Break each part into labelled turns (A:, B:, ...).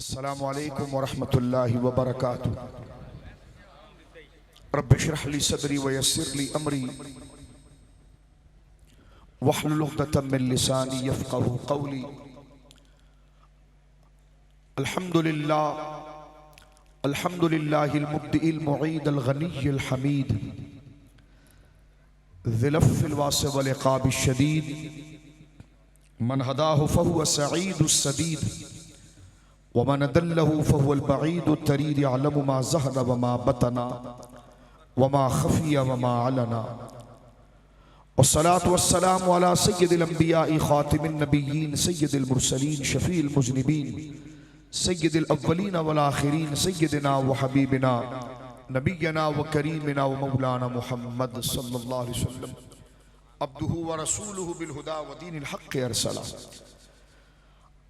A: अस्सलामु अलैकुम वरहमतुल्लाहि वबरकातुहू। रब्बि इश्रह ली सदरी वयस्सिर ली अमरी वहलुल उक़दतम मिन लिसानी यफ़क़हू क़ौली। अल्हम्दुलिल्लाहिल मुब्दिइल मुईदिल गनिय्यिल हमीद ज़िल अफ़्फ़िल वासिअ वल इक़ाबिश शदीद मन हदाहु फ़हुव सईदुस सदीद वमन अदल्लहु फ़हुवल बईदुत तरीद यअलमु मा ज़हरा व मा बतना व मा ख़फ़िया व मा अलना। वस्सलातु वस्सलामु अला सय्यिदिल अंबियाइ ख़ातिमिन नबिय्यीन सय्यिदिल मुरसलीन शफ़ीइल मुज़निबीन सय्यिदिल अव्वलीन वल आख़िरीन सय्यिदिना व हबीबिना नबिय्यना व करीमिना व मौलाना मुहम्मद सल्लल्लाहु अलैहि वसल्लम अब्दुहु व रसूलुहु बिल हुदा व दीनिल हक़्क़ि अरसला।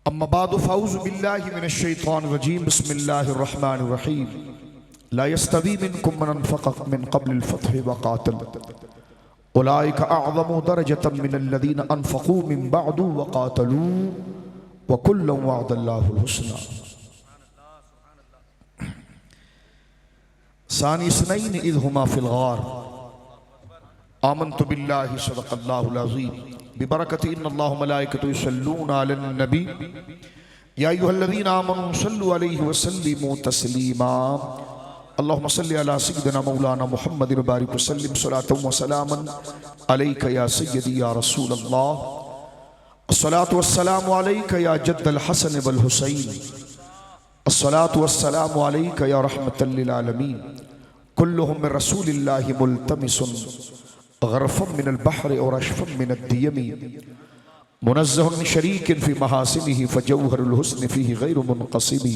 A: अम्मा बादु फ़अऊज़ु बिल्लाहि मिनश शैतानिर रजीम बिस्मिल्लाहिर रहमानिर रहीम। ला यस्तवी मिनकुम मन अनफ़क़ मिन क़ब्लिल फ़त्हि व क़ातल उलाइका अअज़मु दरजतम मिनल्लज़ीना अनफ़क़ू मिन बअदु व क़ातलू व कुल्लन वअदल्लाहुल हुस्ना। सानी इस्नैनि इज़ हुमा फ़िल ग़ार आमन्तु बिल्लाहि सदक़ल्लाहुल अज़ीम बिबरकति इन्नल्लाह व मलाइकतहु युसल्लूना अलन नबी या अय्युहल्लज़ीना आमनू सल्लु अलैहि व सल्लिमू तस्लीमा। अल्लाहुम्मा सल्लि अला सय्यिदिना मौलाना मुहम्मदिन व बारिक व सल्लिम सलातन व सलामन अलैका या सय्यदी या रसूलल्लाह। अस्सलातु वस्सलामु अलैका या जद्दल हसन वल हुसैन। अस्सलातु वस्सलामु अलैका या रहमतल लिल आलमीन। कुल्लुहुम मिन रसूलिल्लाहि मुल्तमिसुन ग़रफ़म मिनल बहरि और अशफ़म मिनद दियमी मुनज़्ज़हुन मिन शरीकिन फ़ी महासिनिही फ़जौहरुल हुस्नि फ़ीही ग़ैरु मुनक़सिमी।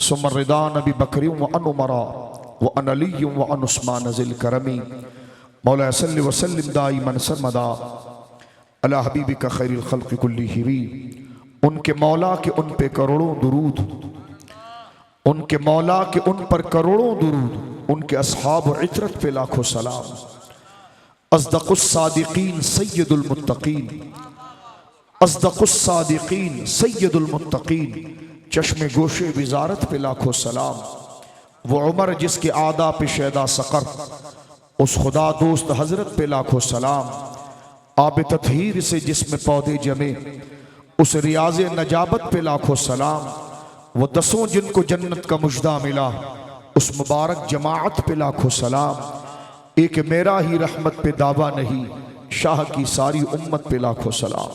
A: सुम्मा रिदा नबी बकरिन व अन उमरा व अन अलिय्यिन व अन उस्मान ज़िल करमी। मौला सल्लि व सल्लिम दाइमन सरमदा अला हबीबिका खैरिल ख़ल्क़ि कुल्लिहिम। उनके मौला के उन पे करोड़ों दुरूद, उनके मौला के उन पर करोड़ों दुरूद, उनके अस्हाब व इतरत पे लाखों सलाम। अस्दक़ुस सादिक़ीन सय्यदुल मुत्तक़ीन, अस्दक़ुस सादिक़ीन सय्यदुल मुत्तक़ीन, चश्मे गोशे विज़ारत पे लाखों सलाम। वो उमर जिसके आदा पे शैदा सक़र, उस खुदा दोस्त हज़रत पे लाखों सलाम। आब तत्हीर से जिसमें पौधे जमे, उस रियाज़ नजाबत पे लाखों सलाम। वो दसों जिनको जन्नत का मुजदा मिला, उस मुबारक जमाअत पे लाखों सलाम। एक मेरा ही रहमत पे दावा नहीं, शाह की सारी उम्मत पे लाखों सलाम।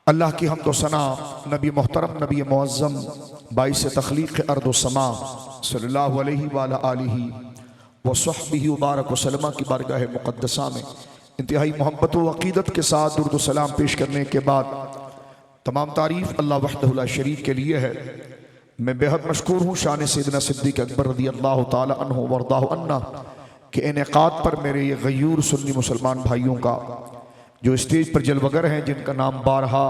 A: अल्लाह की हम्द व सना नबी मोहतरम नबी मुअज़्ज़म बाइस तख़लीक़ अर्द व समा सल्लल्लाहु अलैहि व अला आलिहि व सहबिहि व बारक व सल्लम की बारगाह मुक़द्दसा में इंतहाई मोहब्बत व अक़ीदत के साथ दुरूद व सलाम पेश करने के बाद तमाम तारीफ़ अल्लाह वहदहु ला शरीक के लिए है। मैं बेहद मशकूर हूँ शान सैयदना सिद्दीक़ अकबर रज़ियल्लाहु ताला अन्हु वरदाहु अन्ना के इनेक़ाद पर मेरे ये गयूर सुन्नी मुसलमान भाइयों का जो स्टेज पर जलवगर हैं, जिनका नाम बारहा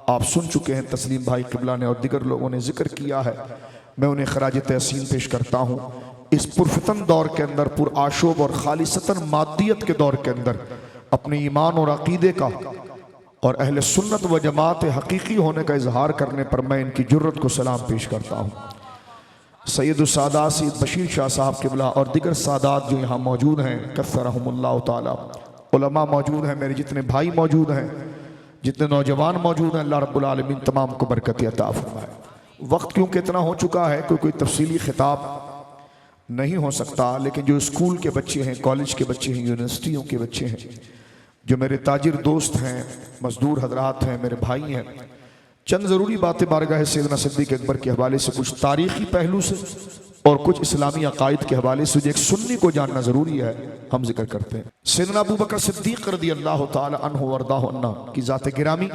A: आप सुन चुके हैं, तस्लीम भाई क़िबला ने और दिगर लोगों ने जिक्र किया है। मैं उन्हें ख़राज तहसीन पेश करता हूँ। इस पुरफितन दौर के अंदर, पुरआशोब और खालिसतन मादियत के दौर के अंदर अपने ईमान और अक़ीदे का और अहले सुन्नत व जमात हकीकी होने का इजहार करने पर मैं इनकी जुर्रत को सलाम पेश करता हूँ। सैयदुस सादात सैयद बशीर शाह साहब क़िबला और दिगर सादात जो यहाँ मौजूद हैं, कस्सरहुमुल्लाहु ताला, उलमा मौजूद हैं, मेरे जितने भाई मौजूद हैं, जितने नौजवान मौजूद हैं, अल्लाह रब्बुल आलमीन तमाम को बरकत अता फरमाए। वक्त क्योंकि इतना हो चुका है कोई तफसीली खिताब नहीं हो सकता, लेकिन जो स्कूल के बच्चे हैं, कॉलेज के बच्चे हैं, यूनिवर्सिटियों के बच्चे हैं, जो मेरे ताजिर दोस्त हैं, मजदूर हजरात हैं, मेरे भाई हैं, चंद ज़रूरी बातें बारगाह सैयदना सिद्दीक़ अकबर के हवाले से, कुछ तारीख़ी पहलू से और कुछ इस्लामी अक़ाइद के हवाले से, जो एक सुन्नी को जानना ज़रूरी है, हम जिक्र करते हैं। सैयदना अबू बकर सिद्दीक़ रज़ियल्लाहु ताला अन्हु वरदाहु अन्ना की ज़ात गिरामी,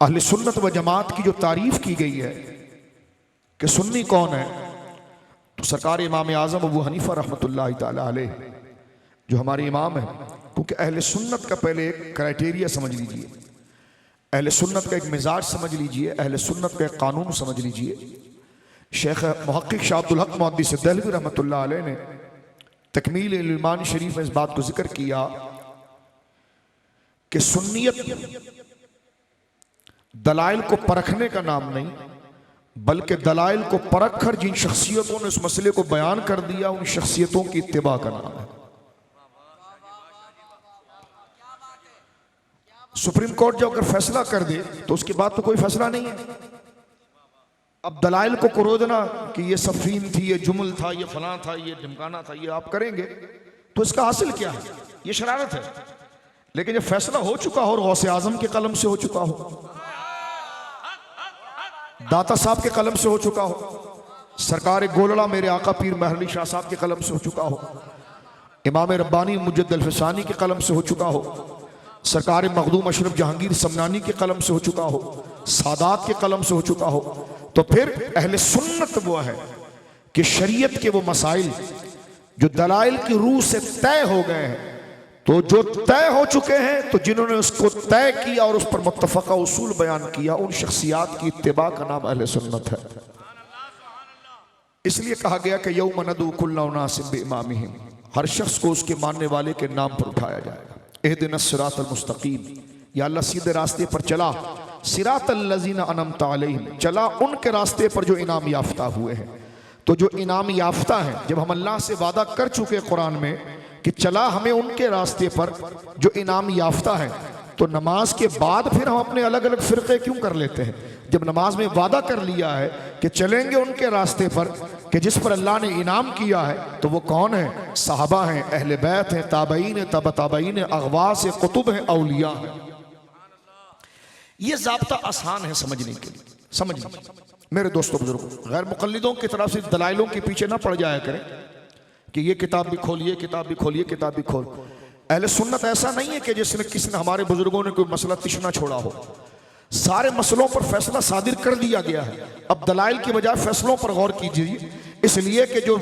A: अहले सुन्नत व जमात की जो तारीफ़ की गई है कि सुन्नी कौन है, तो सरकार इमाम आज़म अबू हनीफ़ा रहमतुल्लाहि ताला अलैह जो हमारे इमाम हैं, क्योंकि अहले सुन्नत का पहले एक क्राइटेरिया समझ लीजिए, अहले सुन्नत का एक मिजाज समझ लीजिए, अहले सुन्नत का एक कानून समझ लीजिए। शेख मुहक्किक शाह अब्दुल हक मुहद्दिस देहलवी रहमतुल्लाह अलैह ने तकमील इल्मान शरीफ में इस बात को जिक्र किया कि सुन्नियत दलाइल को परखने का नाम नहीं, बल्कि दलाइल को परख कर जिन शख्सियतों ने इस मसले को बयान कर दिया उन शख्सियतों की इत्तिबा का नाम है। सुप्रीम कोर्ट जब अगर फैसला कर दे तो उसके बाद तो कोई फैसला नहीं है। अब दलाइल को कुरोदना कि ये सफीन थी, ये जुमल था, ये फलां था, ये ढिमकाना था, ये आप करेंगे तो इसका हासिल क्या है? ये शरारत है। लेकिन जब फैसला हो चुका हो और गौसे आजम के कलम से हो चुका हो, दाता साहब के कलम से हो चुका हो, सरकार गोलड़ा मेरे आका पीर महर अली शाह साहब के कलम से हो चुका हो, इमाम रब्बानी मुजद्दिद अल-फिसानी के कलम से हो चुका हो, सरकार मखदूम अशरफ जहांगीर समनानी के कलम से हो चुका हो, सादात के कलम से हो चुका हो, तो फिर अहले सुन्नत वो है कि शरीयत के वो मसाइल जो दलाइल की रूह से तय हो गए हैं, तो जो तय हो चुके हैं, तो जिन्होंने उसको तय किया और उस पर मुत्तफ़क़ा उसूल बयान किया, उन शख्सियात की इत्तिबा का नाम अहले सुन्नत है। इसलिए कहा गया कि यौम नदू कुल्ला उनासिम बिइमामिहिम, हर शख्स को उसके मानने वाले के नाम पर उठाया जाएगा। इहदिनस सिरातल मुस्तकीम, या अल्लाह सीधे रास्ते पर चला, सिरातल लज़ीना अनअमता अलैहिम, चला उनके रास्ते पर जो इनाम याफ्ता हुए हैं। तो जो इनाम याफ्ता है, जब हम अल्लाह से वादा कर चुके कुरान में कि चला हमें उनके रास्ते पर जो इनाम याफ्ता है, तो नमाज के बाद फिर हम अपने अलग अलग फिरके क्यों कर लेते हैं? जब नमाज में वादा कर लिया है कि चलेंगे उनके रास्ते पर कि जिस पर अल्लाह ने इनाम किया है, तो वो कौन है? सहाबा हैं, अहले बैत हैं, ताबईन हैं, तब ताबईन हैं, अगवास हैं, कुतुब हैं, औलिया हैं। ये ज़ाब्ता आसान है समझने के लिए, समझ लीजिए मेरे दोस्तों बुजुर्गों, गैर मुक़ल्लिदों की तरफ से दलाइलों के पीछे ना पड़ जाया करें कि ये किताब भी खोलिए, किताब भी खोलिए, किताब भी खोल। अहले सुन्नत ऐसा नहीं है कि जिसने किसी ने हमारे बुजुर्गों ने कोई मसला तिश्ना छोड़ा हो। सारे मसलों पर फैसला सादिर कर दिया गया है। अब दलाइल की बजाय फैसलों पर गौर कीजिए, इसलिए कि जो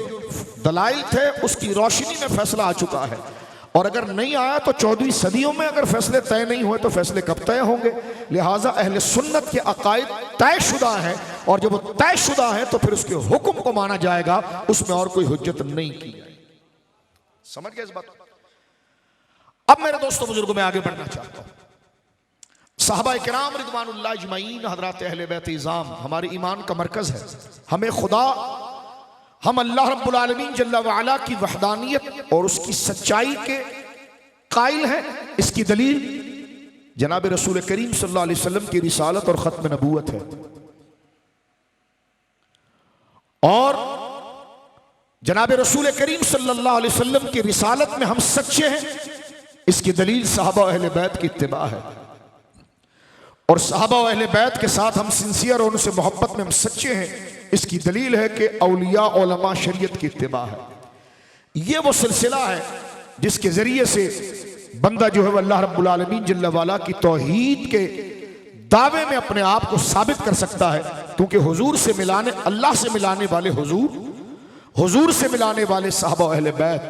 A: दलाइल थे उसकी रोशनी में फैसला आ चुका है, और अगर नहीं आया तो 14वीं सदियों में अगर फैसले तय नहीं हुए तो फैसले कब तय होंगे? लिहाजा अहले सुन्नत के अकायद तयशुदा है, और जब वो तयशुदा है तो फिर उसके हुक्म को माना जाएगा, उसमें और कोई हुज्जत नहीं की जाएगी। समझ गए इस बात को? अब मेरे दोस्तों बुजुर्गों में आगे बढ़ना चाहता हूं। सहाबा किराम रिदवानुल्लाह अजमईन, हज़रात अहले बैत इज़ाम हमारे ईमान का मरकज है। हमें खुदा, हम अल्लाह रब्बुल आलमीन जल्ला व अला की वहदानियत और उसकी सच्चाई के कायल हैं। इसकी दलील जनाब रसूल करीम सल्लल्लाहु अलैहि वसल्लम की रिसालत और ख़त्म नबूवत है, और जनाब रसूल करीम सल्लल्लाहु अलैहि वसल्लम की रिसालत में हम सच्चे हैं। इसकी दलील सहाबा अहले बैत की इत्तिबा है, और सहाबा अहले बैत के साथ हम सिंसियर और उनसे मोहब्बत में हम सच्चे हैं। इसकी दलील है कि औलिया उलमा शरीयत की इत्तिबा है। ये वो सिलसिला है जिसके जरिए से बंदा जो है वह अल्लाह रब्बुल आलमीन जल्ला वाला की तौहीद के दावे में अपने आप को साबित कर सकता है, क्योंकि हुजूर से मिलाने, अल्लाह से मिलाने वाले हुजूर से मिलाने वाले सहाबा अहले बैत,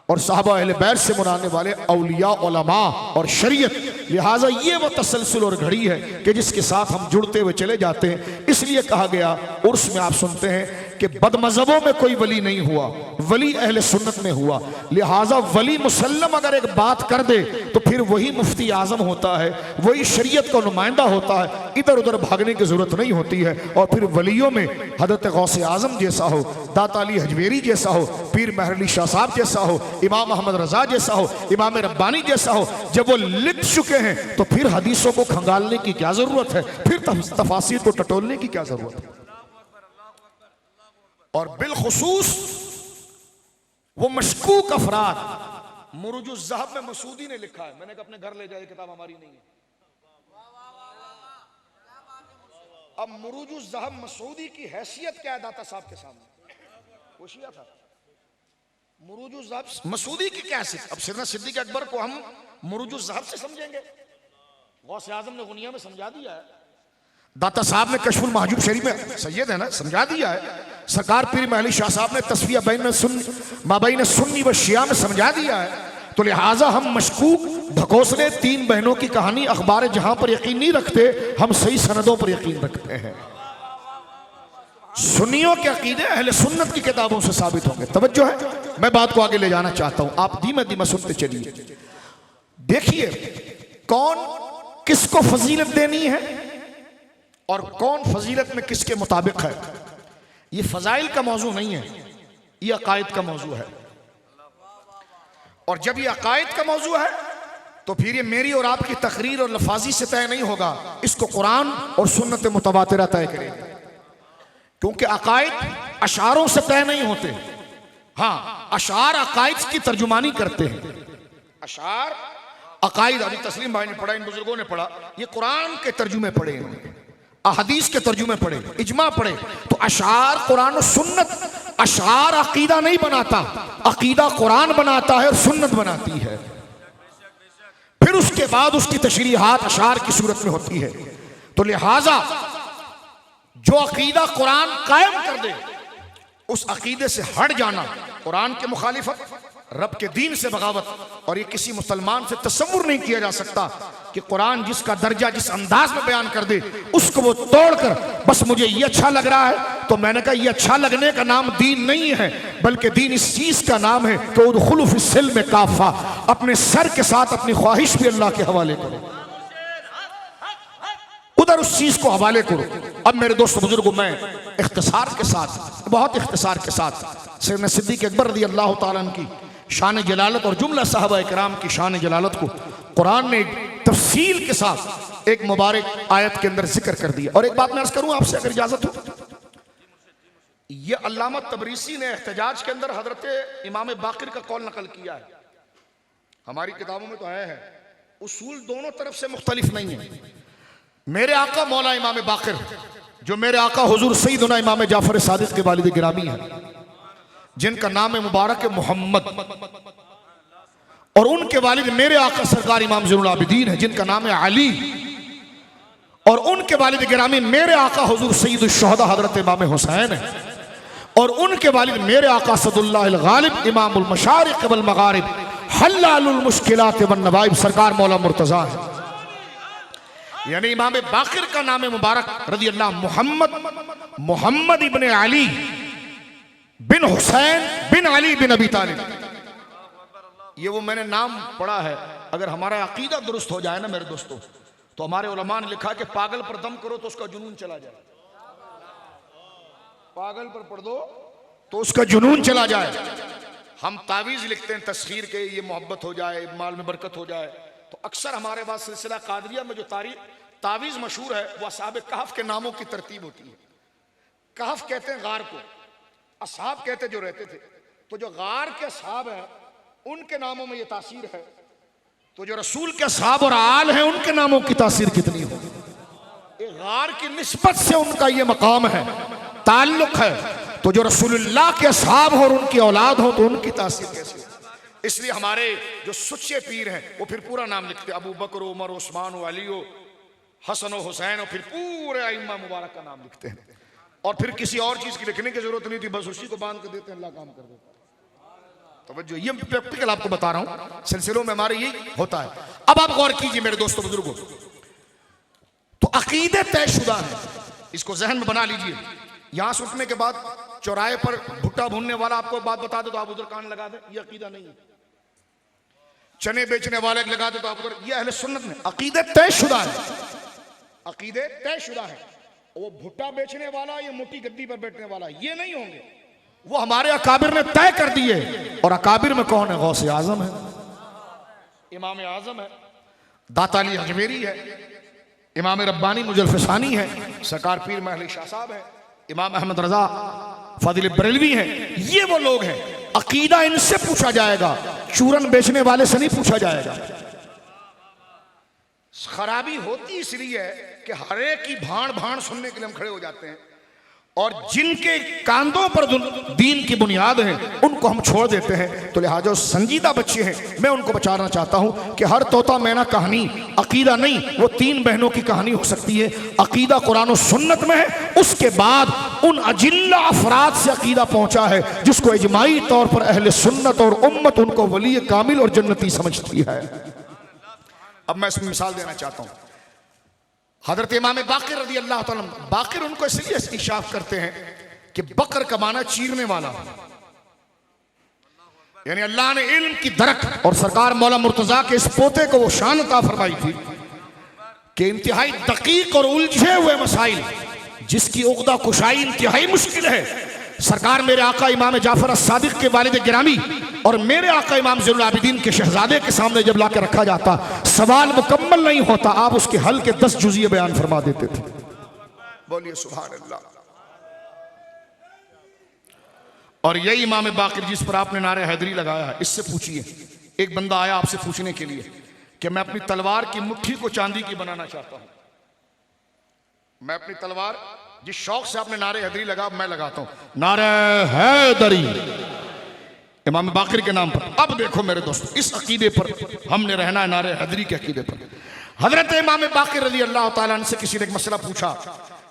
A: और साहबा अहले बैत से मुराने वाले औलिया उलमा और शरीयत। लिहाजा ये वो तसलसल और घड़ी है कि जिसके साथ हम जुड़ते हुए चले जाते हैं। इसलिए कहा गया, उर्स में आप सुनते हैं कि बदमज़हबों में कोई वली नहीं हुआ, वली अहले सुन्नत में हुआ। लिहाजा वली मुसल्लम अगर एक बात कर दे तो फिर वही मुफ्ती आज़म होता है, वही शरीयत का नुमाइंदा होता है, इधर उधर भागने की ज़रूरत नहीं होती है। और फिर वलियों में हज़रत गौसे आज़म जैसा हो, दाता अली हजवेरी जैसा हो, पीर महर अली शाह साहब जैसा हो, इमाम अहमद रजा जैसा हो, इमाम रब्बानी जैसा हो, जब वो लिख चुके हैं तो फिर हदीसों को खंगालने की क्या जरूरत है, फिर तफासीर को टटोलने की क्या जरूरत है। और बिलखुसूस वो मशकूक अफराद, मुरुजुज ज़हब में मसूदी ने लिखा है, मैंने कहा अपने घर ले जाए, किताब हमारी नहीं है। अब मुरुजुज ज़हब मसूदी की हैसियत क्या है दाता साहब के सामने? वो शिया था। मुरुजुज ज़हब मसूदी की क्या हैसियत? अब सैयदना सिद्दीक़ अकबर को हम मुरुजुज ज़हब से समझेंगे? गौसे आज़म ने गुनिया में समझा दिया है, दाता साहब ने कशफुल महजूब शरीफ में, सैयद है ना, समझा दिया है, सरकार पीर महली शाह साहब ने तस्फिया बैन सुन्नी व शिया में समझा दिया है। तो लिहाजा हम मशकूक, ढकोसले, तीन बहनों की कहानी, अखबार जहां पर यकीन नहीं रखते, हम सही सनदों पर यकीन रखते हैं। सुन्नियों के अकीदे अहले सुन्नत की किताबों से साबित होंगे। तवज्जो है, मैं बात को आगे ले जाना चाहता हूं, आप धीमे धीमे सुनते चलिए। देखिए कौन किसको फजीलत देनी है और कौन फजीलत में किसके मुताबिक है। ये फजाइल का मौजू नहीं है, ये अकायद का मौजू है। और जब ये अकायद का मौजू है तो फिर ये मेरी और आपकी तकरीर और लफाजी से तय नहीं होगा, इसको कुरान और सुन्नत मुतवातिरा तय करेगी। क्योंकि अकायद अशारों से तय नहीं होते। हाँ, अशार अकायद की तर्जुमानी करते हैं। अशार अकायद, अभी तस्लीम भाई ने पढ़ा, इन बुजुर्गों ने पढ़ा, ये कुरान के तर्जुमे पढ़े, इन्होंने अहदीस के तर्जुमे पढ़े, इजमा पढ़े। तो अशार कुरान और सुन्नत, अशार अकीदा नहीं बनाता, अकीदा कुरान बनाता है और सुन्नत बनाती है। फिर उसके बाद उसकी तशरीहात अशार की सूरत में होती है। तो लिहाजा जो अकीदा कुरान कायम कर दे, उस अकीदे से हट जाना कुरान के मुखालिफत, रब के दीन से बगावत। और ये किसी मुसलमान से तसव्वुर नहीं किया जा सकता कि कुरान जिसका दर्जा जिस अंदाज में बयान कर दे, उसको वो तोड़कर बस मुझे ये अच्छा लग रहा है। तो मैंने कहा ये अच्छा लगने का नाम दीन नहीं है, बल्कि दीन इस चीज का नाम है कि उदखुलू फिस्सिल्म काफा, अपने सर के साथ अपनी ख्वाहिश भी अल्लाह के हवाले करो, उधर उस चीज को हवाले करो। अब मेरे दोस्त बुजुर्गों, मैं इख्तिसार के साथ, बहुत इख्तिसार के साथ सैयदना सिद्दीक़ अकबर रज़ी अल्लाह तआला अन्हु की शान जलालत और जुमला साहबा इकराम की शान जलालत को कुरान ने तफसील के साथ एक मुबारक आयत के अंदर जिक्र कर दिया। और एक बात मैं अर्ज करूं आपसे, अगर इजाजत हो, यह अल्लामा तबरीसी ने एहतजाज के अंदर हजरत इमाम बाकिर का कौल नकल किया है। हमारी किताबों में तो है, उसूल दोनों तरफ से मुख्तलिफ नहीं है। मेरे आका मौला इमाम बाकिर, जो मेरे आका हुजूर सैयदना इमाम जाफर सादिक के वालिद गिरामी हैं, जिनका नाम मुबारक है मोहम्मद, और उनके वालिद मेरे आका सरकार इमाम ज़ैनुल आबिदीन है, जिनका नाम है अली, और उनके वालिद गिरामी मेरे आका हुजूर सैयदुश शुहदा हजरत इमाम हुसैन है, और उनके वालिद मेरे आका असदुल्लाह गालिब इमामुल मशारिक़ वल मगारिब हल्लालुल मुश्किलात वन नवाइब सरकार मौला मुर्तज़ा है। यानी इमाम बाकिर का नाम मुबारक रज़ी अल्लाह मोहम्मद इब्ने अली बिन हुसैन बिन अली बिन अबी तालिब, ये वो मैंने नाम पढ़ा है। अगर हमारा अकीदा दुरुस्त हो जाए ना मेरे दोस्तों, तो हमारे उलमा ने लिखा कि पागल पर दम करो तो उसका जुनून चला जाए, पागल पर पढ़ दो तो उसका जुनून चला जाए। हम तावीज़ लिखते हैं तस्खीर के, ये मोहब्बत हो जाए, माल में बरकत हो जाए। तो अक्सर हमारे पास सिलसिला कादरिया में जो तावीज़ मशहूर है वो असहाब कहफ के नामों की तरतीब होती है। कहफ कहते हैं गार को, असहाब कहते जो रहते थे। तो जो गार के असहाब हैं उनके नामों में ये तासीर है, तो जो रसूल के असहाब और आल हैं उनके नामों की तासीर कितनी हो। गार की निस्बत से उनका ये मकाम है, ताल्लुक है। तो जो रसूलुल्लाह के असहाब हो और उनकी औलाद हो तो उनकी तासीर कैसी हो। इसलिए हमारे जो सच्चे पीर हैं वो फिर पूरा नाम लिखते हैं, अबू बकर, उमर, उस्मान, अली, हसन, हुसैन, और फिर पूरे आइम्मा मुबारक का नाम लिखते हैं। और फिर किसी और चीज की लिखने की जरूरत नहीं थी, बस उसी को बांध कर देते हैं, अल्लाह काम कर देता है। तो जो ये प्रैक्टिकल आपको बता रहा हूं, सिलसिलों में हमारे यही होता है। अब आप गौर कीजिए मेरे दोस्तों बुजुर्गों, तो अकीदे तयशुदा है, इसको जहन में बना लीजिए। यहां से उठने के बाद चौराहे पर भुट्टा भूनने वाला आपको बात बता दे तो आप उधर कान लगा दे, ये अकीदा नहीं है। चने बेचने वाले लगा दे तो आप उधर, ये अहले सुन्नत में अकीदे तयशुदा है, अकीदे तयशुदा है। वो भुट्टा बेचने वाला, ये मोटी गद्दी पर बैठने वाला, ये नहीं होंगे, वो हमारे अकाबिर ने तय कर दिए। और अकाबिर में कौन है? गौसे आजम है, इमाम आजम है, दाता अली अजमेरी है, इमाम रब्बानी मुजल्फसानी है, सरकार पीर महली शाह साहब है, इमाम अहमद रजा फादिल बरेलवी है। ये वो लोग हैं, अकीदा इनसे पूछा जाएगा, चूरन बेचने वाले से नहीं पूछा जाएगा। खराबी होती इसलिए है कि हर एक की भाण भाण सुनने के लिए हम खड़े हो जाते हैं, और जिनके कांधों पर दीन की बुनियाद है उनको हम छोड़ देते हैं। तो लिहाजा संजीदा बच्चे हैं, मैं उनको बचाना चाहता हूं कि हर तोता मैना कहानी अकीदा नहीं, वो तीन बहनों की कहानी हो सकती है। अकीदा कुरान और सुन्नत में है, उसके बाद उन अजिल्ला अफराद से अकीदा पहुंचा है जिसको इजमाई तौर पर अहले सुन्नत और उम्मत उनको वली कामिल और जन्नती समझती है। अब मैं इसमें मिसाल देना चाहता हूं। हजरत इमाम बाकिर रज़ी अल्लाह तआला, बाकिर उनको इसलिए इस्तिशाफ करते हैं कि बकर का माना चीरने वाला, यानी अल्लाह ने इल्म की दरक और सरकार मौला मुर्तजा के इस पोते को वो शान अता फरमाई थी कि इंतहाई दकीक और उलझे हुए मसाइल जिसकी उक़दा कुशाई इंतहाई मुश्किल है, सरकार मेरे आका इमाम जाफर as-सादिक के वालिद गिरामी और मेरे आका इमाम ज़ैनुल आबिदीन के शहजादे के सामने जब लाकर रखा जाता, सवाल मुकम्मल नहीं होता, आप उसके हल के 10 जुज़िये बयान फरमा देते थे। बोलिए सुभान अल्लाह। और यही इमाम बाक़िर जिस पर आपने नारे हैदरी लगाया है, इससे पूछिए, एक बंदा आया आपसे पूछने के लिए कि मैं अपनी तलवार की मुट्ठी को चांदी की बनाना चाहता हूं, मैं अपनी तलवार जिस शौक से आपने नारे हैदरी लगा मैं लगाता हूं, नारे हैदरी इमाम बाक़िर के नाम पर। अब देखो मेरे दोस्त, इस अकीदे पर हमने रहना है, नारे हैदरी के अकीदे पर। हजरत इमाम बाक़िर रज़ी अल्लाह तआला अन्हु से किसी ने एक मसला पूछा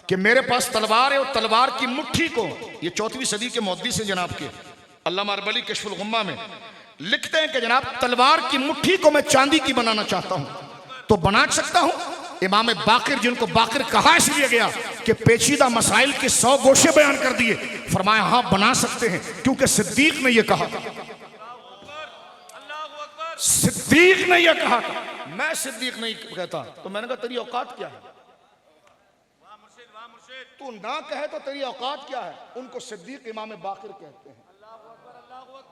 A: कि मेरे पास तलवार है और तलवार की मुट्ठी को, ये 4वीं सदी के मुहद्दिस हैं जनाब के अल्लामा अरबली कश्फुल गुम्मा में लिखते हैं कि जनाब तलवार की मुट्ठी को मैं चांदी की बनाना चाहता हूं, तो बना सकता हूं? इमाम बाक़िर, जिनको बाक़िर कहा इसलिए गया कि पेचीदा मसाइल के 100 गोशे बयान कर दिए, फरमाया हाँ बना सकते हैं, क्योंकि सिद्दीक ने यह कहा, सिद्दीक ने यह कहा। मैं सिद्दीक नहीं कहता, तो मैंने कहा तेरी औकात क्या है, तू ना कहे तो तेरी औकात क्या है? उनको सिद्दीक इमाम बाक़िर कहते हैं,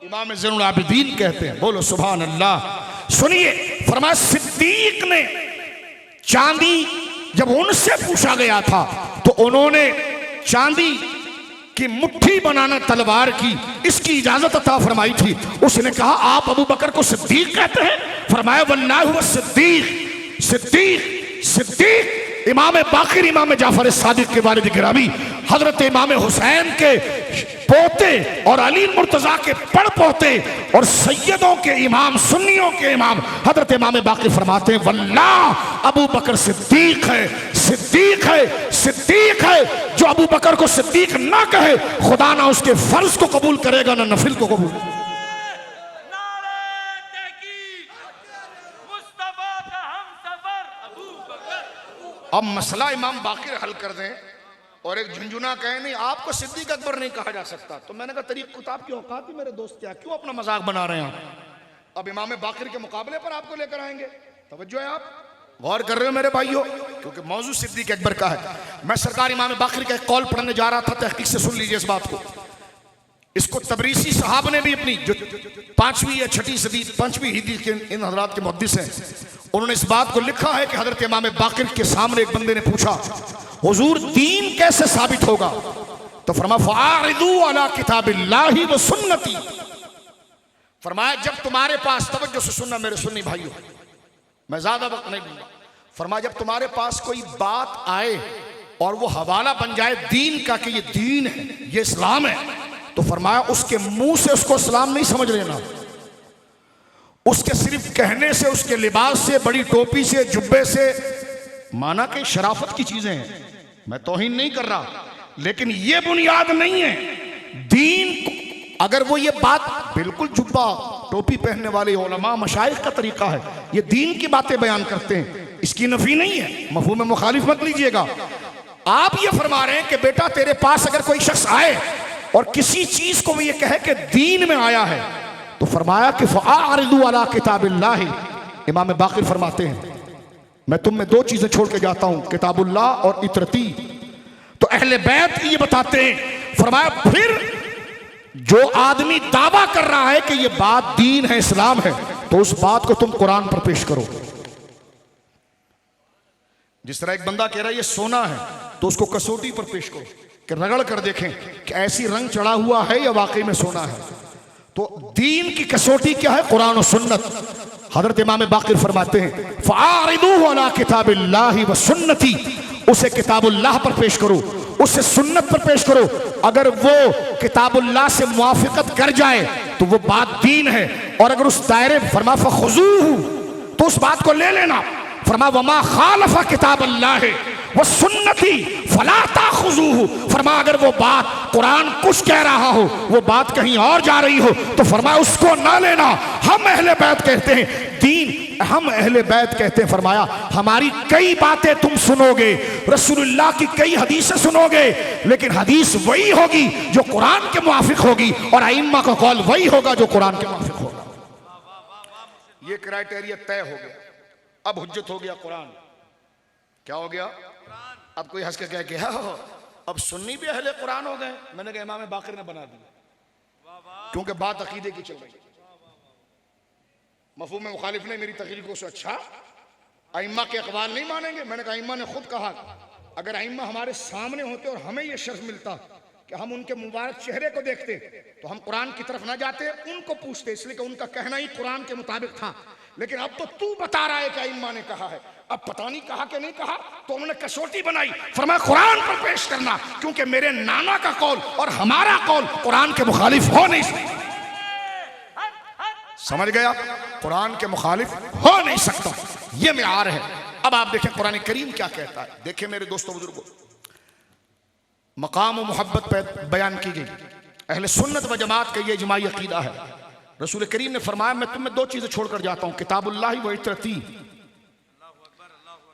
A: इमाम ज़ैनुल आबिदीन कहते हैं। बोलो सुभान अल्लाह। सुनिए, फरमाया सिद्दीक ने चांदी, जब उनसे पूछा गया था तो उन्होंने चांदी की मुट्ठी बनाना तलवार की, इसकी इजाजत अता फरमाई थी। उसने कहा आप अबू बकर को सिद्दीक कहते हैं? फरमाया वल्लाहि हुवा सिद्दीक, सिद्दीक, सिद्दीक इमाम बाक़िर इमाम जाफर as-सादिक के वालिद गिरामी हजरत इमाम हुसैन के पोते और अली मुर्तजा के पड़ पोते और सैयदों के इमाम, सुन्नियों के इमाम हजरत इमाम बाक़िर फरमाते हैं वल्लाह अबू बकर सिद्दीक है, सिद्दीक है, सिद्दीक है। जो अबू बकर को सिद्दीक ना कहे, खुदा ना उसके फर्ज को कबूल करेगा ना नफिल को कबूल। अब मसला इमाम बाक़िर हल कर दें और एक झुंझुना कहे नहीं आपको सिद्दीक अकबर नहीं कहा जा सकता, तो मैंने कहा तरीक़ किताब की औकात ही मेरे दोस्त क्या, क्यों अपना मजाक बना रहे हैं आप? अब इमाम बाक़िर के मुकाबले पर आपको लेकर आएंगे, तवज्जो है, आप गौर कर रहे हो मेरे भाइयों, क्योंकि मौजू सिद्दीक अकबर का है। मैं सरकार इमाम बाक़िर का एक कौल पढ़ने जा रहा था, तहक़ीक़ से सुन लीजिए इस बात को। इसको तबरीसी साहब ने भी अपनी जो 5वीं या 6वीं सदी 5वीं हिजरी के इन हजरात के मुहद्दिस हैं, उन्होंने इस बात को लिखा है कि हजरत इमाम बाक़िर के सामने एक बंदे ने पूछा हुजूर दीन कैसे साबित होगा? तो फरमाया फ़ारिदू अला किताबिल्लाहि व सुन्नती। फरमाया जब तुम्हारे पास, तवज्जो से सुनना मेरे सुन्नी भाइयों, मैं ज्यादा वक्त नहीं दूंगा, फरमाया जब तुम्हारे पास कोई बात आए और वो हवाला बन जाए दीन का कि ये दीन है, ये इस्लाम है, तो फरमाया उसके मुंह से उसको इस्लाम नहीं समझ लेना, उसके सिर्फ कहने से, उसके लिबास से, बड़ी टोपी से, जुब्बे से, माना कि शराफत की चीजें हैं, मैं तौहीन नहीं कर रहा, लेकिन ये बुनियाद नहीं है दीन। अगर वो ये बात बिल्कुल जुब्बा टोपी पहनने वाले उलमा मशाइख का तरीका है, ये दीन की बातें बयान करते हैं, इसकी नफी नहीं है, मफहूम मुखालिफ मत लीजिएगा। आप ये फरमा रहे हैं कि बेटा तेरे पास अगर कोई शख्स आए और किसी चीज को वो ये कहे कि दीन में आया है, तो फरमाया कि फ़ारिदू अला किताबिल्लाहि। इमाम बाक़िर फरमाते हैं मैं तुम में 2 चीजें छोड़ के जाता हूं, किताबुल्लाह और इतरती। तो अहले बैत ये बताते हैं, फरमाया फिर जो आदमी दावा कर रहा है कि ये बात दीन है, इस्लाम है, तो उस बात को तुम कुरान पर पेश करो। जिस तरह एक बंदा कह रहा है ये सोना है, तो उसको कसौटी पर पेश करो कि रगड़ कर देखें कि ऐसी रंग चढ़ा हुआ है या वाकई में सोना है। तो दीन की कसौटी क्या है? कुरान और सुन्नत। हजरत इमाम बाक़िर फरमाते हैं फ़ारिदूहु अला किताबिल्लाहि व सुन्नती, उसे किताबुल्लाह पर पेश करो, उसे सुन्नत पर पेश करो। अगर वो किताबुल्लाह से मुआफ़िक़त कर जाए तो वो बात दीन है, और अगर उस दायरे फरमा फ़ख़ुज़ूहु, तो उस बात को ले लेना। फरमा वमा खालफ़ा किताबल्लाह वो सुन्नती फला ताख़ुज़ूहु। फरमा अगर वो बात कुरान कुछ कह रहा हो, वो बात कहीं और जा रही हो, तो फरमा उसको ना लेना। हम अहले बैत कहते हैं दीन, हम अहले बैत कहते हैं, फरमाया हमारी कई बातें तुम सुनोगे, रसूलुल्लाह की कई हदीसें सुनोगे, लेकिन हदीस वही होगी जो कुरान के मुआफ़िक होगी, और अइम्मा का कौल वही होगा जो कुरान के मुआफ़िक होगा। ये क्राइटेरिया तय हो गया, अब हुज्जत हो गया कुरान। क्या हो गया? अब कोई हंस के कह के हो अब सुन्नी भी अहले कुरान हो गए। मैंने कहा इमाम बाकर ने बना दिया, क्योंकि बात अकीदे की चल रही है। मफहूम मुखालिफ ने मेरी तकरीर को अच्छा अइम्मा के अक़वाल नहीं मानेंगे। मैंने कहा अइम्मा ने खुद कहा अगर अइम्मा हमारे सामने होते और हमें यह शर्फ मिलता कि हम उनके मुबारक चेहरे को देखते तो हम कुरान की तरफ ना जाते, उनको पूछते, इसलिए कि उनका कहना ही कुरान के मुताबिक था। लेकिन अब तो तू बता रहा है कि अइम्मा ने कहा है, अब पता नहीं कहा कि नहीं कहा। तो उन्होंने कसौटी बनाई, फरमाया कुरान पर पेश करना, क्योंकि मेरे नाना का कौल और हमारा कौल कुरान के मुखालिफ हो नहीं सकता। समझ गया? कुरान के मुखालिफ हो नहीं सकता, यह मियार है। अब आप देखें कुरान करीम क्या कहता है। देखें मेरे दोस्तों बुजुर्गों, मकाम व मोहब्बत पर बयान की गई। अहले सुन्नत व जमात का यह इजमाई अकीदा है। रसूल करीम ने फरमाया मैं तुम्हें दो चीजें छोड़कर जाता हूं, किताबुल्लाह व इतरती,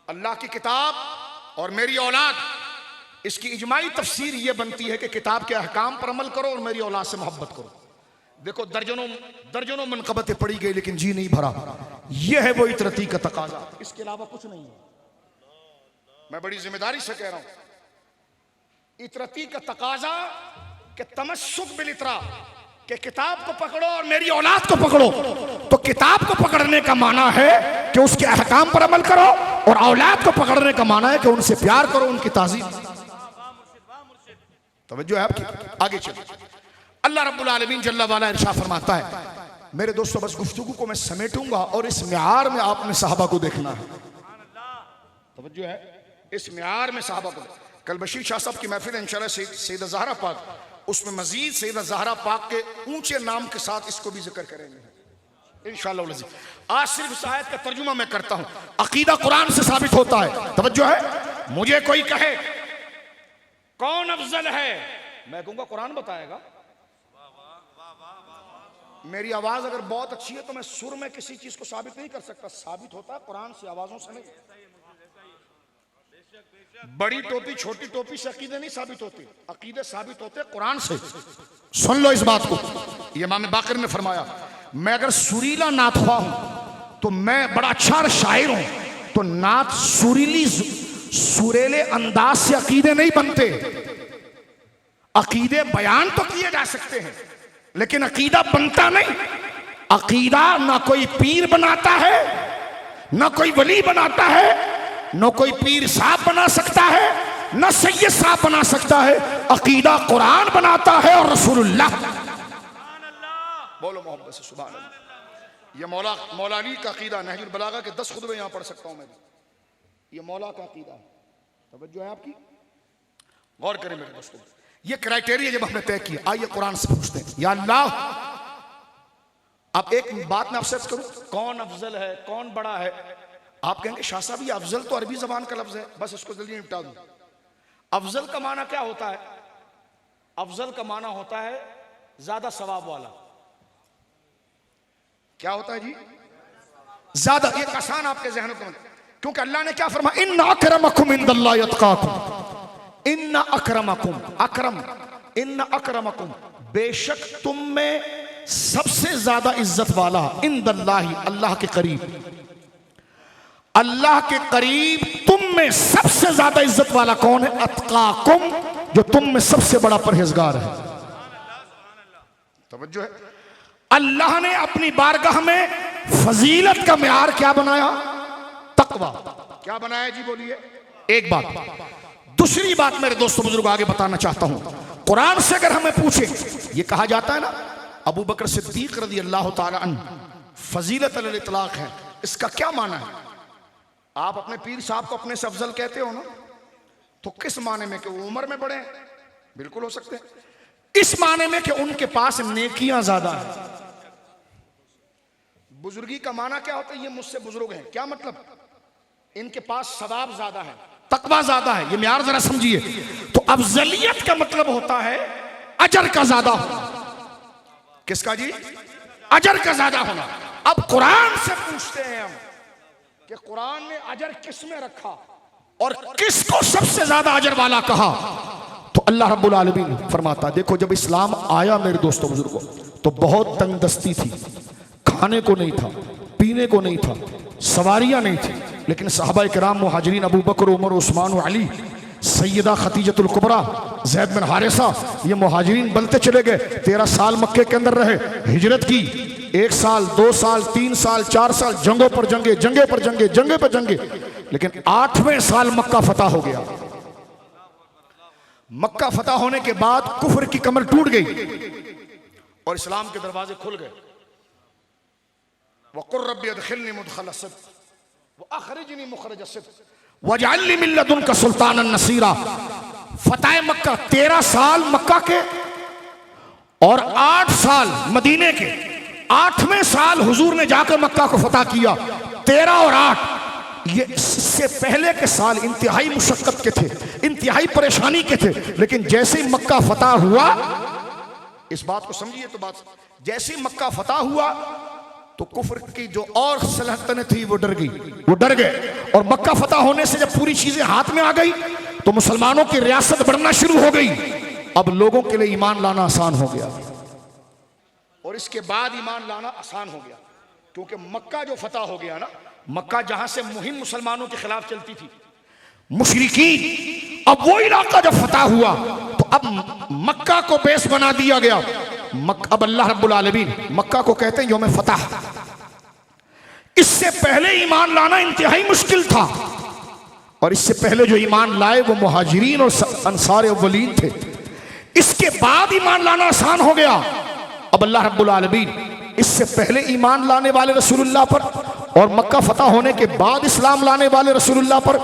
A: अल्लाह की किताब और मेरी औलाद। इसकी इजमाई तफसीर यह बनती है कि किताब के अहकाम पर अमल करो और मेरी औलाद से मोहब्बत करो। देखो दर्जनों मनकबतें पड़ी गई लेकिन जी नहीं भरा। यह है वो इतरती का तकाजा, इसके अलावा कुछ नहीं है। मैं बड़ी जिम्मेदारी से कह रहा हूं, इतरती का तकाजा कि तमस्सुक बिल इतरा, कि किताब को पकड़ो और मेरी औलाद को पकड़ो। तो किताब को पकड़ने का माना है कि उसके अहकाम पर अमल करो, और औलाद को पकड़ने का माना है कि उनसे प्यार करो, उनकी ताज़ीम। तवज्जो है आपकी? आगे चलिए। अल्लाह रब्बुल आलमीन जल्ला वाला इरशाद फरमाता है, मेरे दोस्तों बस गुफ्तगू को मैं समेटूंगा और इस मियार में आपने सहाबा को देखना है। तवज्जो है? इस मियार में सहाबा को। कल बशीर शाह साहब की महफिल इंशाल्लाह सैयदा ज़हरा पाक, उसमें मजीद सैयदा ज़हरा पाक के ऊंचे नाम के साथ इसको भी जिक्र करेंगे इंशाअल्लाह। आज सिर्फ इस आयत का तर्जुमा मैं करता हूं। अकीदा कुरान से साबित होता है। तवज्जो है? मुझे कोई कहे कौन अफजल है, मैं कहूंगा कुरान बताएगा। मेरी आवाज अगर बहुत अच्छी है तो मैं सुर में किसी चीज को साबित नहीं कर सकता, साबित होता है कुरान से, आवाजों से नहीं। बड़ी टोपी छोटी टोपी से अकीदे नहीं साबित होते, अकीदे साबित होते कुरान से। सुन लो इस बात को, ये इमाम बाकर ने फरमाया मैं अगर सुरीला नाथवा हूं तो मैं बड़ा अच्छा शायर हूं, तो नात सुरीली सुरेले अंदाज से अकीदे नहीं बनते। अकीदे बयान तो किए जा सकते हैं लेकिन अकीदा बनता नहीं। अकीदा ना कोई पीर बनाता है, ना कोई वली बनाता है, न कोई पीर साहब बना सकता है, न सैयद साहब बना सकता है। अकीदा कुरान बनाता है और रसूलुल्लाह। बोलो मोहब्बत से सुभान अल्लाह। ये मौला अली का अकीदा, नहजुल बलागा के 10 खुतबे यहां पढ़ सकता हूं मैं भी। ये मौला का अकीदा है। तवज्जो है आपकी? गौर करें मेरे दोस्तों, ये क्राइटेरिया जब हमने तय किया, आइए कुरान से पूछते हैं या अल्लाह। अब एक बात मैं आपसे करूं, कौन अफजल है, कौन बड़ा है? आप कहेंगे शाह साहब ये अफजल तो अरबी जबान का लफ्ज है, बस इसको जल्दी निपटा दूं। अफजल का माना क्या होता है? अफजल का माना होता है ज्यादा सवाब वाला। क्या होता है जी? ज्यादा। एक आसान आपके जहन में, क्योंकि अल्लाह ने क्या फरमाया, इन्ना अकरमकुम इंदल्लाहि अतकाकुम। इन्ना अकरमकुम, अकरम, इन्ना अकरमकुम, बेशक तुम में सबसे ज्यादा इज्जत वाला, इंदल्लाहि, अल्लाह के करीब, अल्लाह के करीब तुम में सबसे ज्यादा इज्जत वाला कौन है? अतकाकुम, जो तुम में सबसे बड़ा परहेजगार है। तवज्जो है? अल्लाह ने अपनी बारगाह में फजीलत का मियार क्या बनाया? तकवा। क्या बनाया जी? बोलिए। एक बात। दूसरी बात मेरे दोस्तों बुजुर्ग आगे बताना चाहता हूं, कुरान से अगर हमें पूछे, ये कहा जाता है ना अबू बकर सिद्दीक रज़ी अल्लाह ताला अन्हु फजीलत अल इतलाक है, इसका क्या माना है? आप अपने पीर साहब को अपने से अफजल कहते हो ना, तो किस माने में कि वो उम्र में बड़े हैं? बिल्कुल हो सकते हैं। इस माने में कि उनके पास नेकियां ज्यादा है। बुजुर्गी का माना क्या होता है? ये मुझसे बुजुर्ग हैं, क्या मतलब? इनके पास सवाब ज्यादा है, तकवा ज्यादा है। ये म्यार जरा समझिए। तो अफजलियत का मतलब होता है अजर का ज्यादा होना। किसका जी? अजर का ज्यादा होना। अब कुरान से पूछते हैं हम कि कुरान ने अजर किस में रखा और किसको सबसे ज्यादा अजर वाला कहा? तो अल्लाह रब्बुल आलमीन फरमाता, देखो जब इस्लाम आया मेरे दोस्तों बुजुर्गों, तो बहुत तंगदस्ती थी, खाने को नहीं था, पीने को नहीं था, सवारियां नहीं थी, लेकिन सहाबाए किराम मुहाजिरीन अबू बकर, उमर, उस्मान व अली, सैयदा खतीजतुल कुबरा, ज़ैद बिन हारिसा, ये मुहाजिरीन बनते चले गए। 13 साल मक्के के अंदर रहे, हिजरत की। 1 साल, 2 साल, 3 साल, 4 साल, जंगों पर जंगे, जंगे पर जंगे, जंगे पर जंगे, लेकिन 8वें साल मक्का फतह हो गया। मक्का फतह होने के बाद कुफ्र की कमर टूट गई और इस्लाम के दरवाजे खुल गए। वक़ुर रब्बी अदखिलनी मुदखल सिद्क़ व अखरिजनी मुखरज सिद्क़ वजअलनी मिन लदुनका सुल्तानन नसीरा। फतह मक्का 13 साल मक्का के और 8 साल मदीने के। 8वें साल हुजूर ने जाकर मक्का को फतह किया। 13 और 8 ये इससे पहले के साल इंतहाई मुशक्कत के थे, इंतहाई परेशानी के थे। लेकिन जैसे ही मक्का फतह हुआ, इस बात को समझिए तो बात, जैसे ही मक्का फतह हुआ तो कुफ्र की जो और सल्तनतें थी वो डर गई, वो डर गए। और मक्का फतह होने से जब पूरी चीजें हाथ में आ गई तो मुसलमानों की रियासत बढ़ना शुरू हो गई। अब लोगों के लिए ईमान लाना आसान हो गया और इसके बाद ईमान लाना आसान हो गया, क्योंकि मक्का जो फतह हो गया ना, मक्का जहां से मुहिम मुसलमानों के खिलाफ चलती थी, मुशरिकीन, अब वो इलाका जब फतह हुआ तो अब मक्का को बेस बना दिया गया। अब अल्लाह रब्बुल आलमीन मक्का को कहते हैं यौम फतह। इससे पहले ईमान लाना इंतहाई मुश्किल था और इससे पहले जो ईमान लाए वो मुहाजिरीन और अंसार अव्वलीन थे। इसके बाद ईमान लाना आसान हो गया। अब अल्लाह रब्बुल आलमीन इससे पहले ईमान लाने वाले रसूलुल्लाह पर और मक्का फतह होने के बाद इस्लाम लाने वाले रसूलुल्लाह पर,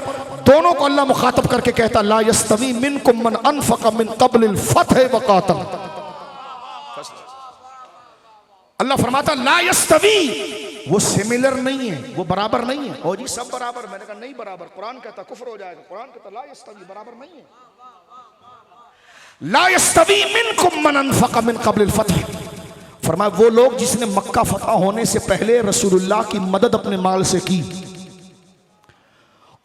A: दोनों को अल्लाह मुखातब करके कहता, ला यस्तवी मिनकुम मन अनफक़ मिन क़ब्लिल फ़त्ह व क़ातल। अल्लाह फरमाता ला यस्तवी, वो सिमिलर नहीं है, वो बराबर नहीं है। और जी सब बराबर, मैंने कहा नहीं बराबर, कुरान कहता कुफ्र हो जाएगा। कुरान कहता ला यस्तवी, बराबर नहीं है। ला यस्तवी मिनकुम मन अनफक़ मिन क़ब्लिल फ़त्ह, फरमाया वो लोग जिसने मक्का फतह होने से पहले रसूलुल्लाह की मदद अपने माल से की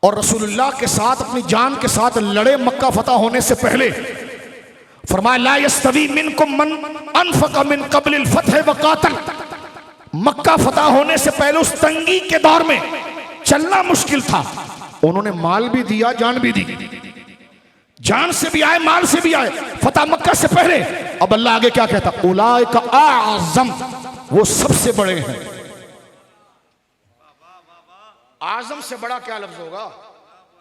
A: और रसूलुल्लाह के साथ अपनी जान के साथ लड़े मक्का फतह होने से पहले। फरमाया ला यस्तवी मिनकुम मन अनफक़ मिन क़ब्लिल फ़त्ह व क़ातल। मक्का फतह होने से पहले उस तंगी के दौर में चलना मुश्किल था, उन्होंने माल भी दिया, जान भी दी, जान से भी आए, माल से भी आए, फतह मक्का से पहले। अब अल्लाह आगे क्या कहता, उलाइका आज़म, वो सबसे बड़े हैं। आज़म से बड़ा क्या लफ्ज होगा?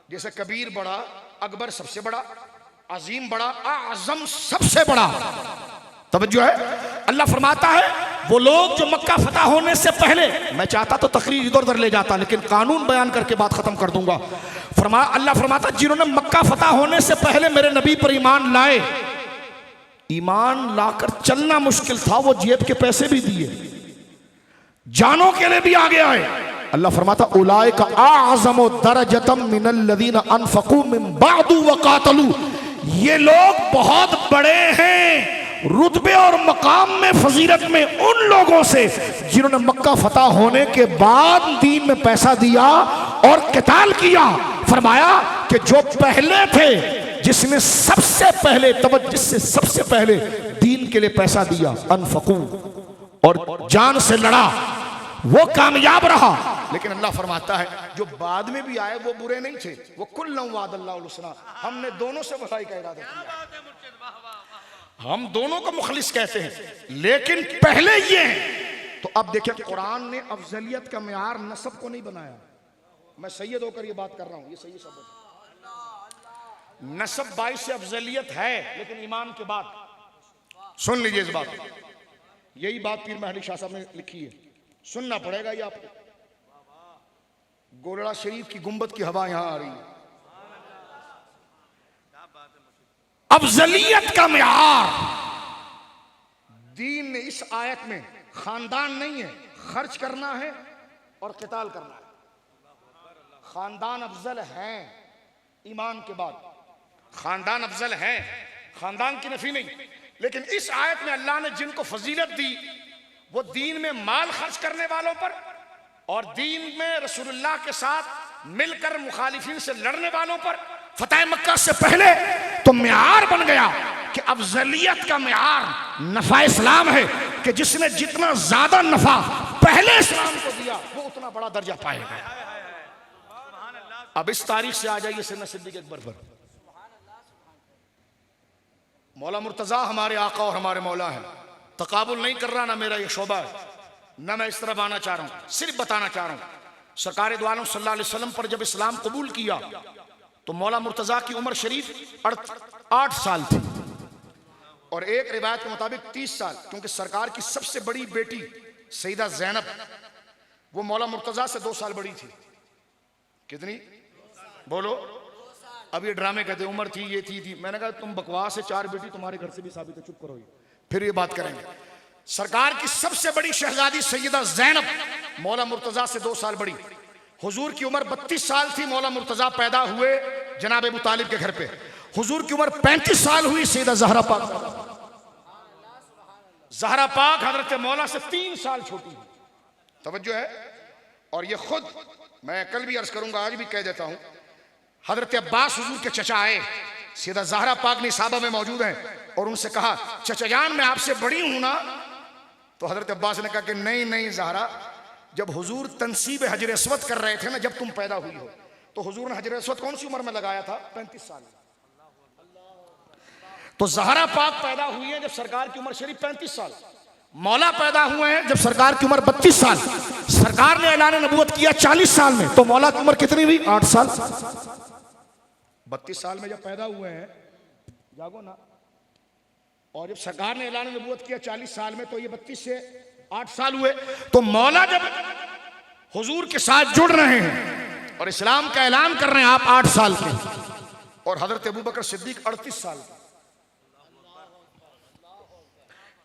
A: जैसे कबीर बड़ा, अकबर सबसे बड़ा, अजीम बड़ा, आज़म सबसे बड़ा। तवज्जो है। अल्लाह फरमाता है वो लोग जो मक्का फतह होने से पहले, मैं चाहता तो तकरीर इधर उधर ले जाता लेकिन कानून बयान करके बात खत्म कर दूंगा। अल्लाह फरमाता जिन्होंने मक्का फतह होने से पहले मेरे नबी पर ईमान लाए, ईमान लाकर चलना मुश्किल था, वो जेब के पैसे भी दिए, जानों के लिए भी आगे आए। अल्लाह फरमाता उलाइका आज़मु दरजतम मिनल लज़ीना अनफ़क़ू मिन बअदु व क़ातलू, ये लोग बहुत बड़े हैं रुतबे और मकाम में, फजीलत में उन लोगों से जिन्होंने मक्का फतह होने के बाद दीन में पैसा दिया और क़िताल किया। फरमाया कि जो पहले थे, जिसने सबसे पहले जिससे सबसे पहले दीन के लिए पैसा दिया, अनफ़क़ू, और जान से लड़ा, वो कामयाब रहा। लेकिन अल्लाह फरमाता है जो बाद में भी आए वो बुरे नहीं थे, वो कुल्लुम वादल्लाहुल हुस्ना, हमने दोनों से भलाई का इरादा किया, हम दोनों को मुखलिस कहते हैं, लेकिन पहले ये हैं। तो अब देखिए कुरान ने अफजलियत का मेयार नसब को नहीं बनाया। मैं सैयद होकर ये बात कर रहा हूं, ये सैयद सब नसब बाई से अफजलियत है, लेकिन ईमान के बाद सुन लीजिए इस बात, यही बात पीर महली शाह साहब ने लिखी है, सुनना पड़ेगा ये आपको। गोलड़ा शरीफ की गुंबद की हवा यहां आ रही है। अफजलियत का मेयार दीन ने इस आयत में खानदान नहीं है, खर्च करना है और क़िताल करना है। खानदान अफजल है ईमान के बाद, खानदान अफजल है, खानदान की नफी नहीं। लेकिन इस आयत में अल्लाह ने जिनको फजीलत दी वो दीन में माल खर्च करने वालों पर और दीन में रसूलुल्लाह के साथ मिलकर मुखालिफिन से लड़ने वालों पर। फतह मक्का से पहले तो मेयार बन गया कि अफजलियत का मेयार नफा इस्लाम है कि जिसने जितना ज्यादा नफा पहले इस्लाम को दिया वो उतना बड़ा दर्जा पाएगा। अब इस तारीख से आ जाइए सैयदना सिद्दीक़ अकबर पर। मौला मुर्तज़ा हमारे आका और हमारे मौला हैं। तकाबुल नहीं कर रहा, ना मेरा ये शोबा है, ना मैं इस तरफ आना चाह रहा हूँ, सिर्फ बताना चाह रहा हूँ। सरकार दो आलम सल्लल्लाहु अलैहि वसल्लम पर जब इस्लाम कबूल किया तो मौला मुर्तज़ा की उम्र शरीफ 8 साल थी, और एक रिवायत के मुताबिक 30 साल, क्योंकि सरकार की सबसे बड़ी बेटी सईदा ज़ैनब वो मौला मुर्तज़ा से 2 साल बड़ी थी। कितनी? बोलो। अब ये ड्रामे कहते उम्र थी, ये थी। मैंने कहा तुम बकवास है, 4 बेटी तुम्हारे घर से भी साबित है, चुप करो, फिर ये बात करेंगे। सरकार की सबसे बड़ी शहजादी सैयदा ज़ैनब मौला मुर्तज़ा से 2 साल बड़ी। हुजूर की उम्र 32 साल थी, मौला मुर्तज़ा पैदा हुए जनाब अबू तालिब के घर पे। हुजूर की उम्र 35 साल हुई, सैयदा ज़हरा पाक, ज़हरा पाक हजरत मौला से 3 साल छोटी है। तवज्जो है। और ये खुद मैं कल भी अर्ज करूंगा, आज भी कह देता हूं, हजरत अब्बास हुजूर के चचा आए, सैयदा ज़हरा पाक निसाबा में मौजूद हैं, और उनसे कहा चचा जान मैं आपसे बड़ी हूं ना? तो हजरत अब्बास ने कहा कि नहीं नहीं ज़हरा, जब हुजूर तनसीब हजर अस्वद कर रहे थे ना, जब तुम पैदा हुई हो, तो हुजूर ने हजर अस्वद कौन सी उम्र में लगाया था? 35 साल। तो ज़हरा पाक पैदा हुई है जब सरकार की उम्र शरीफ 35 साल। मौला पैदा हुए हैं जब सरकार की उम्र 32 साल। सरकार ने ऐलान नबूवत किया 40 साल में, तो मौला की उम्र कितनी हुई? 8 साल। 32 साल में जब पैदा हुए हैं, जागो ना, और जब सरकार ने ऐलान नबूवत किया 40 साल में, तो ये 32 से 8 साल हुए। तो मौला जब हुजूर के साथ जुड़ रहे हैं और इस्लाम का ऐलान कर रहे हैं, आप 8 साल के, और हजरत अबू बकर सिद्दीक 38 साल,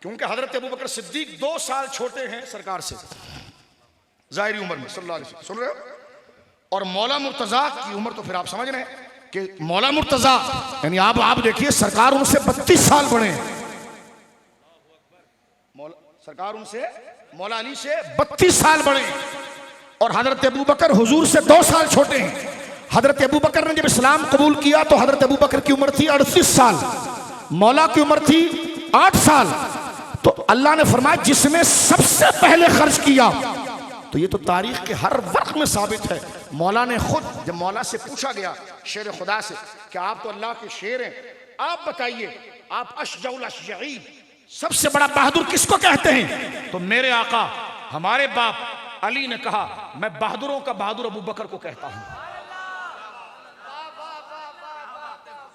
A: क्योंकि हजरत अबू बकर सिद्दीक 2 साल छोटे हैं सरकार से जाहिरी उम्र में, सल्लल्लाहु अलैहि वसल्लम। सुन रहे हो? और मौला मुर्तज़ा की उम्र तो फिर आप समझ रहे हैं कि मौला मुर्तज़ा यानी आप देखिए, सरकार उनसे 32 साल बड़े हैं। सरकार उनसे, मौला अली से 32 साल बड़े हैं, और हजरत अबू बकर हुजूर से 2 साल छोटे हैं। हजरत अबू बकर ने जब इस्लाम कबूल किया तो हजरत अबू बकर की उम्र थी 38 साल, मौला की उम्र थी 8 साल। तो अल्लाह ने फरमाया जिसने सबसे पहले खर्च किया, तो ये तो तारीख के हर वक्त में साबित है। मौला ने खुद, जब मौला से पूछा गया शेर खुदा से कि आप तो अल्लाह के शेर हैं, आप बताइए आप अशजउल अशजई, सबसे बड़ा बहादुर किसको कहते हैं? तो मेरे आका हमारे बाप अली ने कहा मैं बहादुरों का बहादुर अबू बकर को कहता हूं।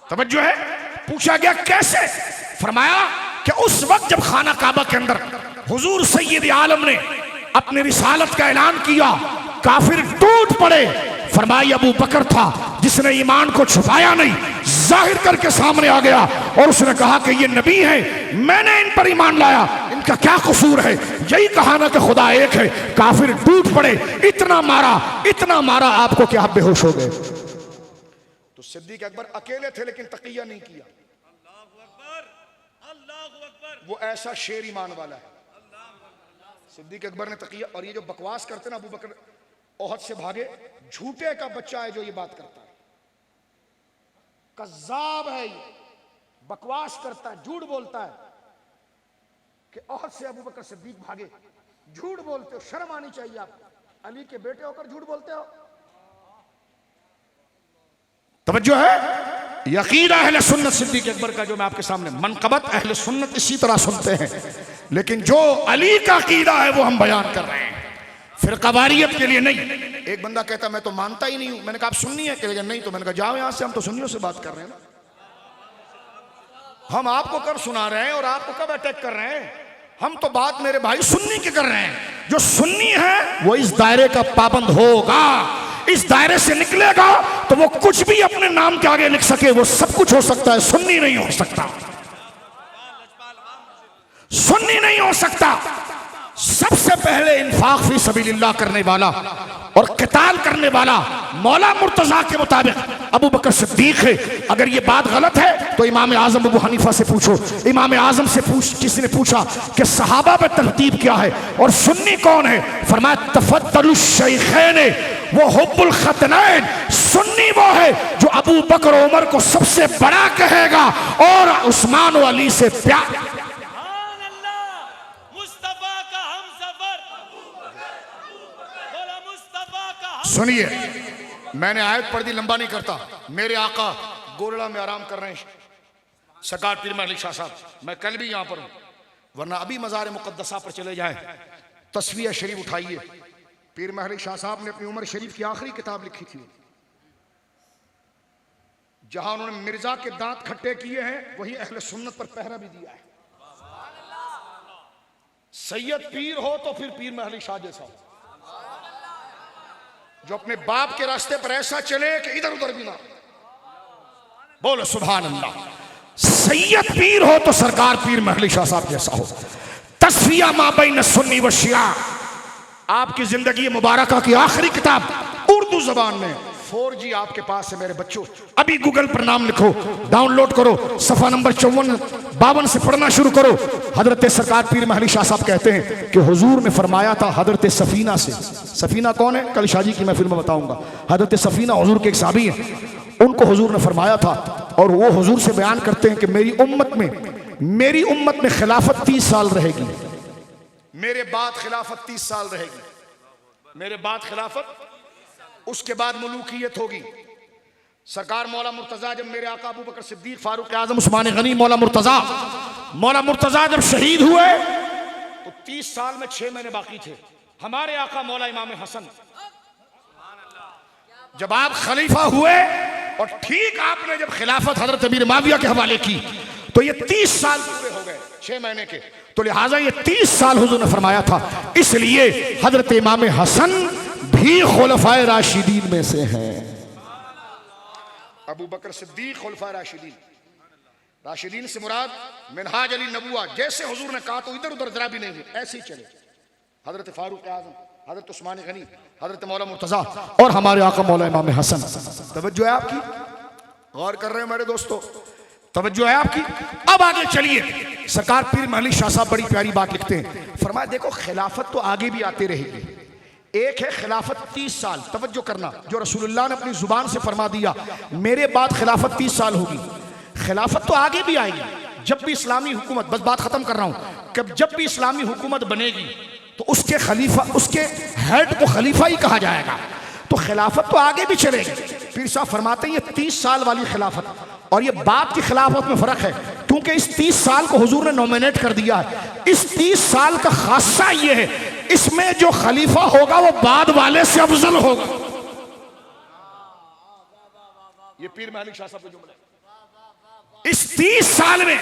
A: तवज्जो है। पूछा गया कैसे? फरमाया कि उस वक्त जब खाना काबा के अंदर हुजूर सैयद आलम ने अपने रिसालत का ऐलान किया, काफिर टूट पड़े। फरमाया अबू बकर था जिसने ईमान को छुपाया नहीं, जाहिर करके सामने आ गया, और उसने कहा कि ये नबी है, मैंने इन पर ईमान लाया, इनका क्या कसूर है? यही कहा ना कि खुदा एक है। काफिर टूट पड़े, इतना मारा आपको कि आप बेहोश हो गए। तो सिद्दीक अकबर अकेले थे लेकिन तकिया नहीं किया। वो ऐसा शेर ईमान वाला है सिद्दीक अकबर ने तकिया। और ये जो बकवास करते ना, अबू बकर ओहद से भागे, झूठे का बच्चा है जो ये बात करता है, कज़्ज़ाब है, ये बकवास करता है, झूठ बोलता है कि ओहद से अबू बकर सिद्दीक भागे। झूठ बोलते हो, शर्म आनी चाहिए आप, अली के बेटे होकर झूठ बोलते हो। तवज्जो है। यकीन अहले सुन्नत सिद्दीक अकबर का जो मैं आपके सामने, मनकबत अहले सुन्नत इसी तरह सुनते हैं, लेकिन जो अली का अकीदा है वो हम बयान कर रहे हैं, फिरकावारियत के लिए नहीं। एक बंदा कहता मैं तो मानता ही नहीं हूं। मैंने कहा आप सुन्नी है? कहेगा नहीं। तो मैंने कहा जाओ यहां से, हम तो सुन्नियों से बात कर रहे हैं ना, हम आपको कब सुना रहे हैं और आपको कब अटैक कर रहे हैं? हम तो बात मेरे भाई सुन्नी की कर रहे हैं। जो सुन्नी है वो इस दायरे का पाबंद होगा, इस दायरे से निकलेगा तो वो कुछ भी अपने नाम के आगे लिख सके, वो सब कुछ हो सकता है, सुन्नी नहीं हो सकता, सुन्नी नहीं हो सकता। सबसे पहले इंफाक फी सबीलिल्लाह करने वाला और क़िताल करने वाला मौला मुर्तज़ा के मुताबिक अबू बकर सिद्दीक है। अगर ये बात गलत है तो इमाम आज़म अबू हनीफा से पूछो। इमाम आज़म से किसी ने पूछा कि सहाबा में तरतीब क्या है और सुन्नी कौन है? फरमाया तफद्दलुश शैखैन वो हुब्बुल खतनैन। सुन्नी वो है जो अबू बकर उमर को सबसे बड़ा कहेगा और उस्मान व अली से प्यार। सुनिए मैंने आयत पढ़ दी, लंबा नहीं करता। मेरे आका गोलड़ा में आराम कर रहे हैं सरकार पीर महली शाह साहब, मैं कल भी यहां पर हूं, वरना अभी मज़ार मुक़द्दसा पर चले जाए, तस्वीर शरीफ उठाइए। पीर महली शाह साहब ने अपनी उम्र शरीफ की आखिरी किताब लिखी थी, जहां उन्होंने मिर्जा के दांत खट्टे किए हैं, वही अहले सुन्नत पर पहरा भी दिया है। सैयद पीर हो तो फिर पीर महली शाह जैसा हो, जो अपने बाप के रास्ते पर ऐसा चले कि इधर उधर भी ना। बोलो सुभान अल्लाह। सैयद पीर हो तो सरकार पीर महली शाह साहब जैसा हो। तस्फिया माबैन सुन्नी व शिया, आपकी जिंदगी मुबारका की आखिरी किताब उर्दू जबान में। 4G आपके पास है मेरे बच्चों, अभी गूगल पर नाम लिखो, डाउनलोड करो, सफा नंबर 54-52 से पढ़ना शुरू करो। हजरत सरकार पीर महली शाह साहब कहते हैं कि हुजूर ने फरमाया था हजरत सफीना से। सफीना कौन है? कल शाजी की महफिल में बताऊंगा। हजरत सफीना हुजूर के एक साहबी हैं, उनको हुजूर ने फरमाया था, और वो हुजूर से बयान करते हैं कि मेरी उम्मत में खिलाफत 30 साल रहेगी, मेरे बाद खिलाफत 30 साल रहेगी, मेरे बाद खिलाफत, उसके बाद मुलूकियत होगी। सरकार मौला मुर्तजा, जब मेरे आका अबू बकर सिद्दीक फारूक आजम उस्मान गनी मौला मुर्तजा जब शहीद हुए तो 30 साल में 6 महीने बाकी थे। हमारे आका मौला इमाम हसन जब आप खलीफा हुए और ठीक आपने जब खिलाफत हजरत अमीर माविया के हवाले की तो ये 30 साल पूरे हो गए 6 महीने के, तो लिहाजा ये 30 साल हुजूर ने फरमाया था। इसलिए हजरत इमाम हसन भी खुलफाए राशिदीन में से हैं। अबू बकर सिद्दीक खुलफाए राशिदीन, राशिदीन से मुराद मिनहाज अली नबुआ, जैसे हुजूर ने कहा तो इधर उधर जरा भी नहीं हुए, ऐसे ही चले। हजरत फारूक आजम, हजरत उस्मान गनी, हजरत मौला मुर्तजा और हमारे आका मौला इमाम हसन। तवज्जो है आपकी? गौर कर रहे हैं मेरे दोस्तों? तवज्जो है आपकी? अब आगे चलिए। सरकार पीर महली शाह साहब बड़ी प्यारी बात लिखते हैं, फरमाया देखो खिलाफत तो आगे भी आती रहेगी। एक है खिलाफत 30 साल, तवज्जो करना, जो रसूलुल्लाह ने अपनी जुबान से फरमा दिया मेरे बाद खिलाफत 30 साल होगी। खिलाफत तो आगे भी आएगी, जब भी इस्लामी हुकूमत, बस बात खत्म कर रहा हूं, कि जब भी इस्लामी हुकूमत बनेगी तो उसके खलीफा, उसके हेड को खलीफा ही कहा जाएगा। तो खिलाफत तो आगे भी चलेगी। पीर साहब फरमाते हैं ये 30 साल वाली खिलाफत और ये बाप की खिलाफत में फर्क है, क्योंकि इस 30 साल को हुजूर ने नॉमिनेट कर दिया है। इस 30 साल का खासा ये है, इसमें जो खलीफा होगा वो बाद वाले से अफजल होगा। ये पीर महली शाह साहब का जुमला है। इस 30 साल में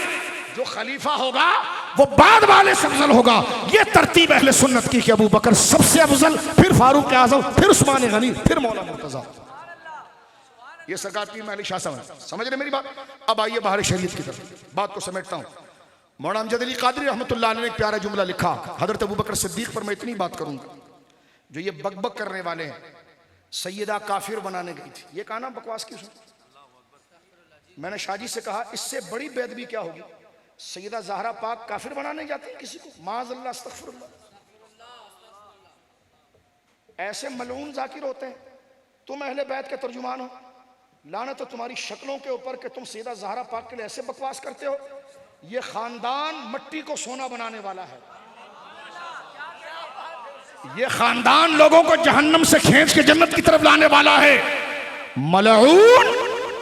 A: जो खलीफा होगा वो बाद वाले से अफजल होगा। ये तरतीब अहले सुन्नत की कि अबू बकर सबसे अफजल, फिर फारूक आजम, फिर उस्मान गनी, फिर मौला मुर्तजा। ये सरकार पीर महली शाह साहब, समझ रहे मेरी बात? अब आइए बाहर शरीयत की तरफ, बात को समेटता हूं। मौलाना अमजद अली कादरी रहमतुल्लाह अलैह ने एक प्यारा जुमला लिखा। हजरत अबू बकर सिद्दीक पर मैं इतनी बात करूंगा, जो ये बकबक करने वाले हैं सैयदा काफिर बनाने गई थी, ये कहा ना बकवास की सुन। मैंने शाजी से कहा इससे बड़ी बेअदबी क्या होगी, सैयदा ज़हरा पाक काफिर बनाने जाती है किसी को, माज़अल्लाह अस्तग़फिरुल्लाह। ऐसे मलऊन जाकिर होते हैं। तुम अहले बैत के तर्जुमान हो, लानत तो तुम्हारी शक्लों के ऊपर कि तुम सैयदा ज़हरा पाक के लिए ऐसे बकवास करते हो। ये खानदान मट्टी को सोना बनाने वाला है। ये खानदान लोगों को जहन्नम से खींच के जन्नत की तरफ लाने वाला है। मलऊन,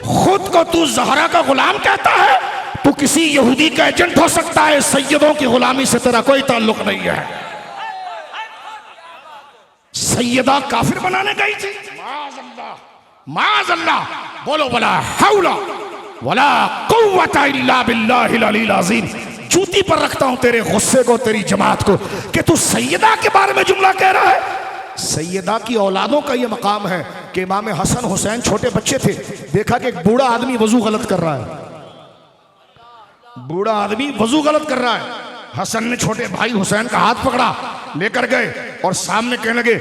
A: खुद को तू ज़हरा का गुलाम कहता है, तू किसी यहूदी का एजेंट हो सकता है, सैयदों की गुलामी से तेरा कोई ताल्लुक नहीं है। सैयदा काफिर बनाने गई थी, माज़अल्लाह माज़अल्लाह। बोलो वला हौला वला कुव्वता इल्ला बिल्लाहिल अलील अज़ीम। जूती पर रखता हूं तेरे गुस्से को, तेरी जमात को, कि तू सैयदा के बारे में जुमला कह रहा है। सैयदा की औलादों का यह मकाम है कि इमाम हसन हुसैन छोटे बच्चे थे, देखा कि एक बूढ़ा आदमी वजू गलत कर रहा है, बूढ़ा आदमी वजू गलत कर रहा है। हसन ने छोटे भाई हुसैन का हाथ पकड़ा, लेकर गए और सामने कहने लगे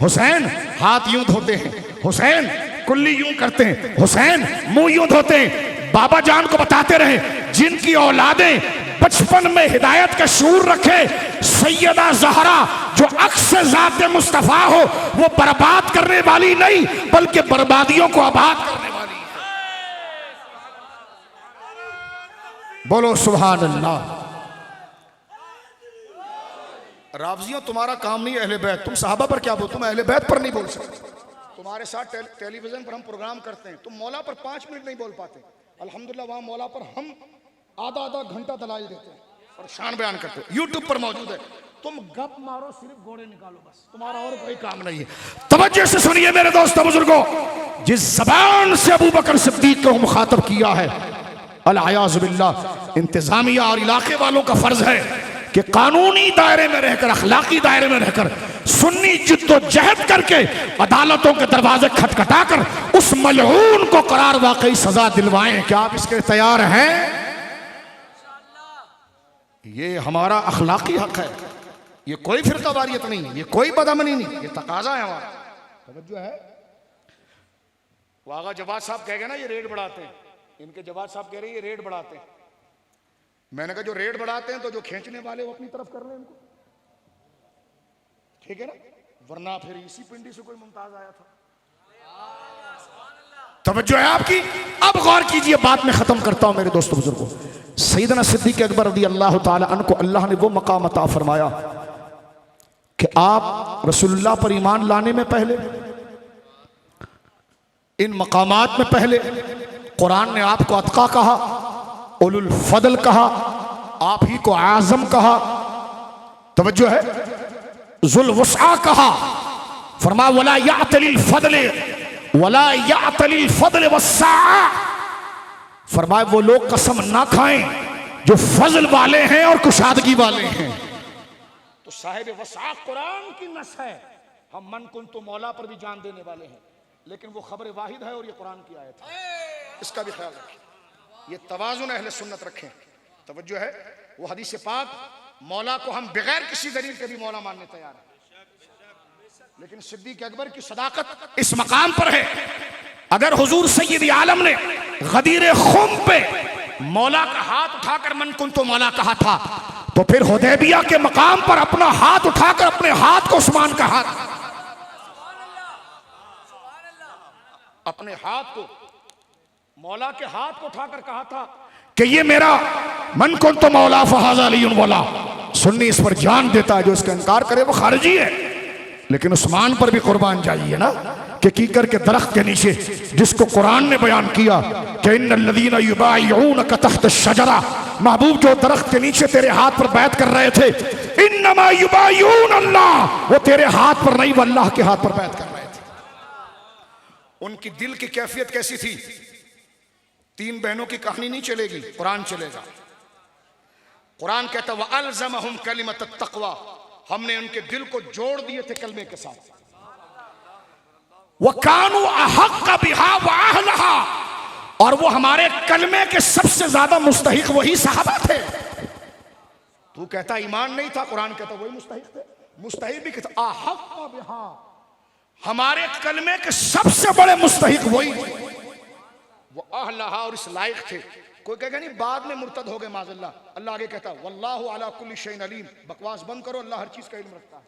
A: हुसैन हाथ यूं धोते हैं, हुसैन कुल्ली यूं करते हैं, हुसैन मुंह यूं धोते हैं। बाबा जान को बताते रहे जिनकी औलादें बचपन में हिदायत का शूर रखे, सैयदा ज़हरा जो अक्स ज़ात मुस्तफ़ा हो, वो बर्बाद करने वाली नहीं बल्कि बर्बादियों को आबाद करने वाली है। बोलो सुभान अल्लाह। रावजियों तुम्हारा काम नहीं अहले बैत, तुम सहाबा पर क्या बोल, तुम अहले बैत पर नहीं बोल सकते।
B: हमारे साथ टेलीविजन पर हम प्रोग्राम करते हैं तो मौला पर 5 मिनट नहीं बोल पाते, अल्हम्दुलिल्लाह वहाँ मौला पर हम आधा घंटा दलाइल देते हैं और शान बयान करते हैं। यूट्यूब पर मौजूद है, तुम गप मारो, सिर्फ घोड़े निकालो, बस तुम्हारा और कोई काम नहीं है।
A: तवज्जो से सुनिए मेरे दोस्तों बुजुर्गों, जिस जबान से अबू बकर सिद्दीक को मुखातब किया है, अल-अयाज़ु बिल्लाह, इंतजामिया और इलाके वालों का फर्ज है कि कानूनी दायरे में रहकर, अखलाकी दायरे में रहकर, सुन्नी जिद्दोजहद करके अदालतों के दरवाजे खटखटाकर उस मलऊन को करार वाकई सजा दिलवाएं। क्या आप इसके तैयार हैं? ये हमारा अखलाकी हक है, ये कोई फिरकावारियत नहीं है, ये कोई बदअमनी नहीं, ये तकाजा है हमारा।
B: तवज्जो है। वागा जवाद साहब कह गए ना ये रेट बढ़ाते हैं, इनके जवाद साहब कह रहे हैं ये रेट बढ़ाते हैं। मैंने कहा जो रेट बढ़ाते हैं तो जो खींचने वाले वो अपनी तरफ कर रहे हैं इनको, ठीक है ना, वरना फिर इसी पिंडी से कोई मुमताज आया था।
A: तवज्जो है आपकी। अब गौर कीजिए, बात में खत्म करता हूं मेरे दोस्तों बुजुर्गों। सैयदना सिद्दीक़ अकबर रज़ी अल्लाह ताला अन्हु को अल्लाह ने वो मकाम अता फरमाया कि आप रसूलुल्लाह पर ईमान लाने में पहले, इन मकामात में पहले, कुरान ने आपको अतका कहा, उलुल फदल कहा, आप ही को आजम कहा, तवज्जो है, जुल वुस्आ कहा, फरमा वला यातलिल फदले वला यातलिल फदल वस्सा, फरमाए वो लोग कसम ना खाएं जो फजल वाले हैं और कुशादगी वाले हैं।
B: तो साहिब वसा कुरान की नस है, हम मन कुन तो मौला पर भी जान देने वाले हैं, लेकिन वो खबर वाहिद है और ये कुरान की आयत है, इसका भी ख्याल रखें। ये तवाज़ुन अहले सुन्नत रखें। तवज्जो है, वो हदीस पाक, मौला को हम बगैर किसी दलील के भी मौला मानने तैयार हैं, लेकिन सिद्दीक़ अकबर की सदाकत इस मकाम पर है। अगर हुजूर सैयद आलम ने गदीर खुम पे मौला का हाथ उठाकर मन कुन तो मौला कहा था, तो फिर हुदैबिया के मकाम पर अपना हाथ उठाकर अपने हाथ को उस्मान का हाथ, अपने हाथ को मौला के हाथ को उठाकर कहा था कि ये मेरा मन कुन तो मौला फहाज़ा अलीयुन वला। सुन्नी इस पर जान देता है, जो इसका इनकार करे वो खारिजी है। लेकिन उस्मान पर भी कुर्बान जाइए ना कि कीकर के दरख्त के नीचे, जिसको कुरान ने बयान किया कि इन्नल्लज़ीना युबाइऊनका तहत अश-शजरा, महबूब जो दरख्त के नीचे तेरे हाथ पर बैत कर रहे थे, इन्नमा युबाइऊन अल्लाह, वो तेरे हाथ पर नहीं, वो अल्लाह के हाथ पर बैत कर रहे थे। उनकी दिल की कैफियत कैसी थी? 3 बहनों की कहानी नहीं चलेगी, कुरान चलेगा। कुरान कहता व अलज़महुम कलिमत तक़वा, हमने उनके दिल को जोड़ दिए थे कलमे के साथ। वकानु अहक्क़ बिहा व अहलहा, और वो हमारे कलमे के सबसे ज्यादा मुस्तहिक वही सहाबा थे। तू कहता ईमान नहीं था, कुरान कहता वही मुस्तहिक थे। मुस्तहिक भी कहता अहक्क़ बिहा, हमारे कलमे के सबसे बड़े मुस्तहिक वही थे, वो अहलहा, और इस लायक थे। कोई कहेगा नहीं बाद में मुर्तद हो गए माज़अल्लाह, अल्लाह आगे कहता वल्लाहु अला कुल्ली शैइन अलीम, बकवास बंद करो, अल्लाह हर चीज का इल्म रखता है।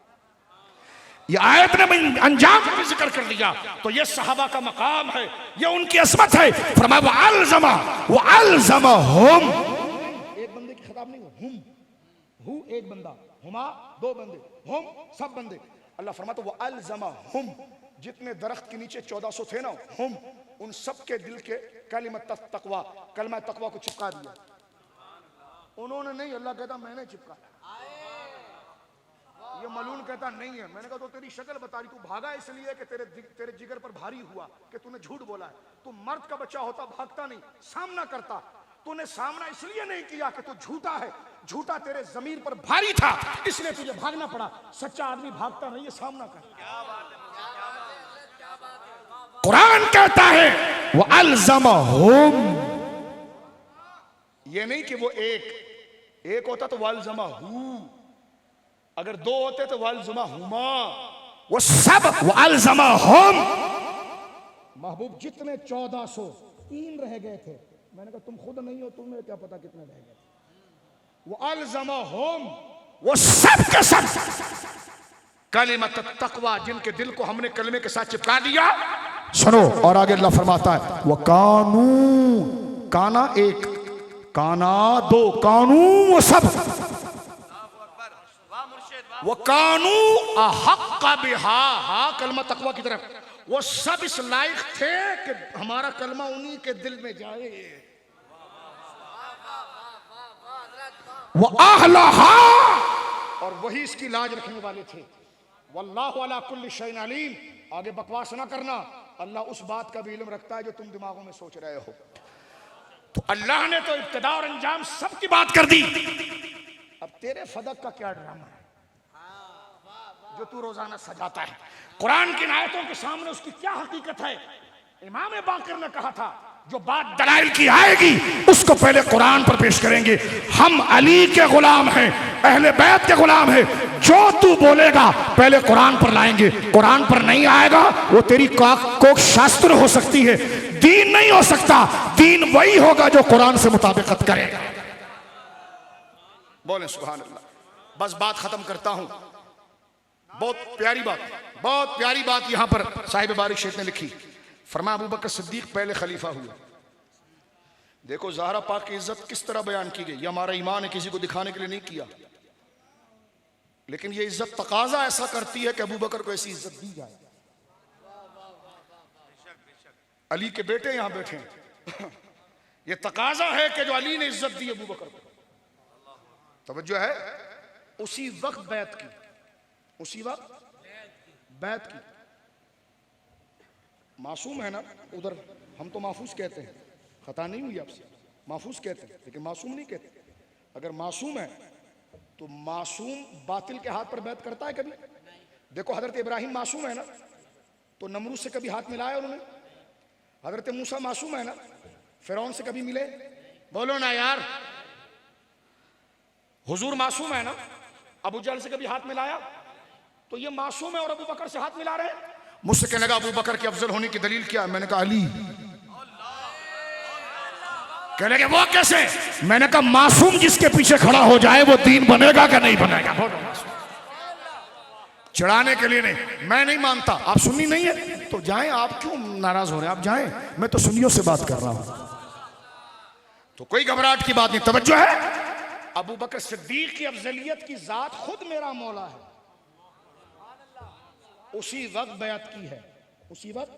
B: ये आयत ने अंजाम का भी जिक्र कर दिया, तो ये सहाबा का मकाम है, ये उनकी असमत है। फरमाया वो अलज़मा हुम, एक बंदे की खिताब नहीं, हुम, हु एक बंदा, हुमा 2 बंदे, हुम सब बंदे। अल्लाह फरमाता वो अलज़मा हुम, जितने दरख्त के नीचे 1400 थे ना, हुम, उन सब के दिल के कलिमत तक़वा, कलमा तक़वा को चिपका दिया। उन्होंने नहीं, अल्लाह कहता मैंने चिपकाया। ये मलून कहता नहीं है। मैंने कहा तो तेरी शक्ल बता रही, तू भागा इसलिए कि तेरे जिगर पर भारी हुआ कि तूने झूठ बोला है। तू मर्द का बच्चा होता भागता नहीं, सामना करता। तूने सामना इसलिए नहीं किया कि तू झूठा है, झूठा तेरे जमीर पर भारी था, इसलिए तुझे भागना पड़ा। सच्चा आदमी भागता नहीं है, सामना कर। कुरान कहता है वो अलज़महुम, ये नहीं कि वो एक होता तो वल्ज़महू, अगर 2 होते तो वल्ज़महुमा, वो सब वल्ज़महुम। महबूब जितने 1400, 3 रह गए थे। मैंने कहा तुम खुद नहीं हो, तुम्हें क्या पता कितने रह गए। वो अलज़महुम, वो सब के सब कलिमत तक़वा, जिनके दिल को हमने कलमे के साथ चिपका दिया। सुनो, और आगे अल्लाह फरमाता है वो कानू, काना 1, काना 2, कानू वो सब, वो कानू अहक्क़ बिहा, हा कलमा तक़वा की तरफ, वो सब इस लायक थे कि हमारा कलमा उन्हीं के दिल में जाए। वो आहलहा, और वही इसकी लाज रखने वाले थे। वल्लाहु अला कुल्ली शैइन अलीम। आगे बकवास ना करना, अल्लाह उस बात का भी इल्म रखता है जो तुम दिमागों में सोच रहे हो। तो अल्लाह ने तो इब्तिदा और अंजाम सबकी बात कर दी। अब तेरे फदक का क्या ड्रामा है जो तू रोजाना सजाता है? कुरान की आयतों के सामने उसकी क्या हकीकत है? इमाम बाकर ने कहा था जो बात दलाइल की आएगी उसको पहले कुरान पर पेश करेंगे। हम अली के गुलाम हैं, अहले बैत के गुलाम हैं, जो तू बोलेगा पहले कुरान पर लाएंगे। कुरान पर नहीं आएगा वो तेरी कोक शास्त्र हो सकती है, दीन नहीं हो सकता। दीन वही होगा जो कुरान से मुताबिकत करेगा। बोले सुभान अल्लाह। बस बात खत्म करता हूं। बहुत प्यारी बात यहां पर साहिब बारिक शेख ने लिखी। फरमा अबू बकर सिद्दीक पहले खलीफा हुए। देखो ज़हरा पाक की इज्जत किस तरह बयान की गई। ये हमारा ईमान है, किसी को दिखाने के लिए नहीं किया, लेकिन ये इज्जत तकाजा ऐसा करती है कि अबू बकर को ऐसी इज्जत दी जाए। अली के बेटे यहां बैठे हैं ये तकाजा है कि जो अली ने इज्जत दी अबू बकर को। तवज्जो है, उसी वक्त बैत की, उसी वक्त बैत की। मासूम है ना उधर, हम तो महफूज कहते हैं, खता नहीं हुई आपसे, महफूज कहते हैं, लेकिन मासूम नहीं कहते। अगर मासूम है तो मासूम बातिल के हाथ पर बैत करता है कभी? देखो हजरत इब्राहिम मासूम है ना, तो नमरूद से कभी हाथ मिलाया उन्होंने? हजरत मूसा मासूम है ना, फिरौन से कभी मिले? बोलो ना यार। हुजूर मासूम है ना, अबू जहल से कभी हाथ मिलाया? तो ये मासूम है और अबू बकर से हाथ मिला रहे हैं। मुझसे कहने लगा अबू बकर के अफजल होने की दलील क्या है? मैंने कहा अली। कहने लगे वो कैसे? मैंने कहा मासूम जिसके पीछे खड़ा हो जाए वो दीन बनेगा क्या नहीं बनेगा? चढ़ाने के लिए नहीं, मैं नहीं मानता। आप सुन्नी नहीं है तो जाएं, आप क्यों नाराज हो रहे हैं? आप जाएं, मैं तो सुन्नियों से बात कर रहा हूं, तो कोई घबराहट की बात नहीं। तवज्जो है, अबू बकर सिद्दीक की अफजलियत की जात खुद मेरा मौला है। उसी वक्त बयात की है, उसी वक्त।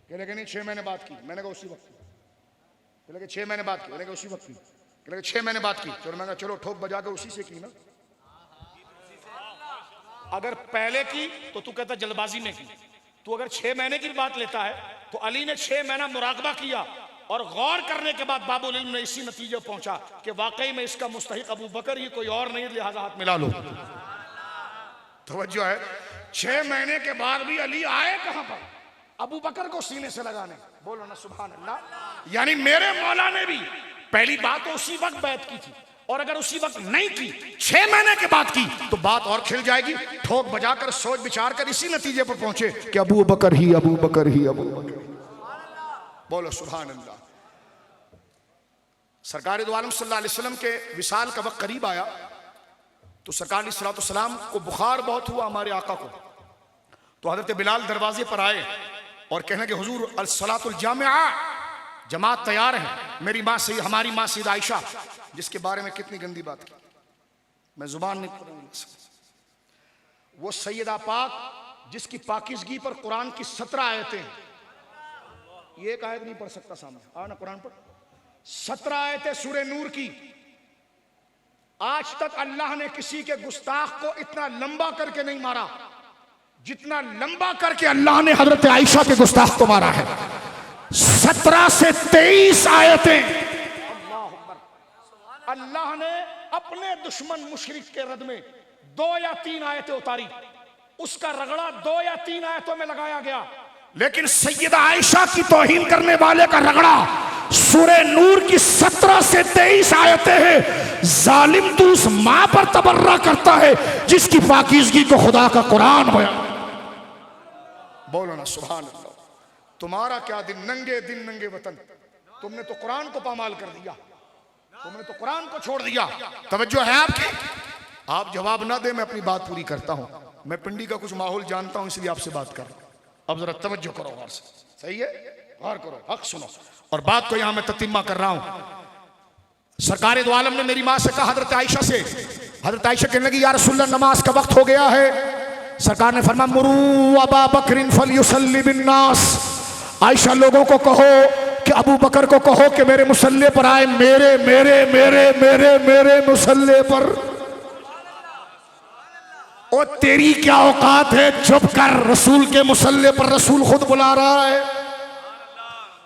B: कह लगे नहीं 6 महीने बात की, मैंने कहा उसी वक्त की। कह लगे 6 महीने बात की, मैंने कहा उसी वक्त की। कह लगे 6 महीने बात की, चलो मैं कहा चलो ठोक बजा के उसी से की ना। अगर पहले की तो तू कहता जल्दबाजी में की। तू अगर 6 महीने की बात लेता है तो अली ने 6 महीना मुराकबा किया और गौर करने के बाद बाबुल इल्म ने इसी नतीजे पहुंचा कि वाकई में इसका मुस्तहिक अबू बकर ही कोई और नहीं, लिहाजा हाथ मिला लो। तवज्जो है, 6 महीने के बाद भी अली आए कहां पर? अबू बकर को सीने से लगाने। बोलो ना सुभान अल्लाह। यानी मेरे मौला ने भी पहली बात तो उसी वक्त बैत की थी, और अगर उसी वक्त नहीं की, 6 महीने के बाद की, तो बात और खिल जाएगी। ठोक बजाकर सोच विचार कर इसी नतीजे पर पहुंचे कि अबू बकर ही, अबू बकर ही, अबू बकर। बोलो सुभान अल्लाह। सरकार दो आलम सल्लल्लाहु अलैहि वसल्लम के विसाल का वक्त करीब आया तो सरकार अलैहिस्सलाम को बुखार बहुत हुआ हमारे आका को। तो हजरत बिलाल दरवाजे पर आए और कहने के हुजूर अल-सलातुल जामिआ, जमात तैयार है। मेरी माँ से, हमारी माँ सैयदा आयशा, जिसके बारे में कितनी गंदी बात की, मैं जुबान नहीं पढ़ सकता। वो सैयदा पाक जिसकी पाकिज़गी पर कुरान की 17 आयतें, ये एक आयत नहीं पढ़ सकता सामने, आ ना कुरान पर 17 आयतें सूरह नूर की। आज तक अल्लाह ने किसी के गुस्ताख को इतना लंबा करके नहीं मारा जितना लंबा करके अल्लाह ने हजरत आयशा के गुस्ताख को मारा है। 17 से 23 आयतें अल्लाह ने अपने दुश्मन मुशरिक के रद में 2 या 3 आयतें उतारी, उसका रगड़ा 2 या 3 आयतों में लगाया गया। लेकिन सैयदा आयशा की तौहीन करने वाले का रगड़ा सूरह नूर की 17 से 23 आयतें हैं। जालिम तू उस मां पर तबर्रा करता है जिसकी पाकीज़गी को खुदा का कुरान बयान। बोलो ना सुभान अल्लाह। तुम्हारा क्या दिन नंगे वतन, तुमने तो कुरान को पामाल कर दिया, तुमने तो कुरान को छोड़ दिया। तवज्जो है आपकी? आप जवाब ना दे, मैं अपनी बात पूरी करता हूं। मैं पिंडी का कुछ माहौल जानता हूं, इसलिए आपसे बात कर रहा हूं। अब जरा तवज्जो करो गौर से, सही है? गौर करो, हक सुनो, और बात को यहां मैं ततीमा कर रहा हूं। सरकार दो आलम ने मेरी मां से कहा, हजरत आयशा से, हजरत आयशा कहने लगी या रसूलल्लाह नमाज का वक्त हो गया है। सरकार ने फरमाया मुरू अबा बकरिन फलयुसल्ली बिन्नास, आयशा लोगों को कहो कि अबू बकर को कहो कि मेरे मुसल्ले पर आए, मेरे मेरे मेरे मेरे मेरे मुसल्ले पर। ओ तेरी क्या औकात है, चुप कर, रसूल के मुसल्ले पर रसूल खुद बुला रहा है।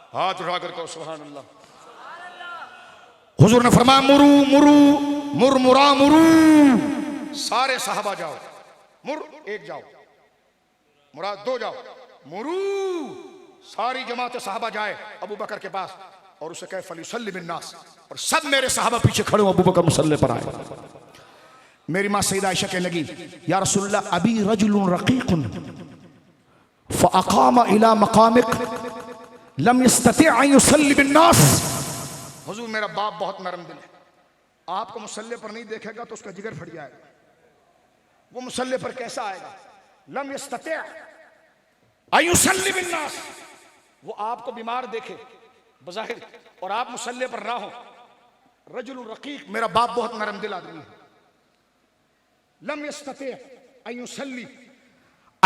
B: हाथ उठा कर कहो सुभान अल्लाह। हुजूर ने फरमाया मुरू मुरू मुरमुरा मुरू, सारे साहबा जाओ, मुर एक जाओ, मुराद दो जाओ, मुरू सारी जमात साहबा जाए अबू बकर के पास और उसे कहे फलयुसल्ली बिन्नास, और सब मेरे साहबा पीछे खड़े हो, अबू बकर मुसल्ले पर आए। मेरी मां सईदा आयशा कहने लगी या रसूलल्लाह अबी रजुलुन रकीकुन फअकाम इला मकामिक लम यस्तति अन युसल्ली बिन्नास। हुजूर मेरा बाप बहुत नरम दिल है, आपको मुसल्ले पर नहीं देखेगा तो उसका जिगर फट जाएगा। वो मुसल्ले पर कैसा आएगा, लम यस्तति अन युसल्ली बिन्नास, वो आपको बीमार देखे बज़ाहिर और आप मुसल्ले पर ना हो। रजुल रकीक, मेरा बाप बहुत नरम दिल आदमी है। लम यस्तति अन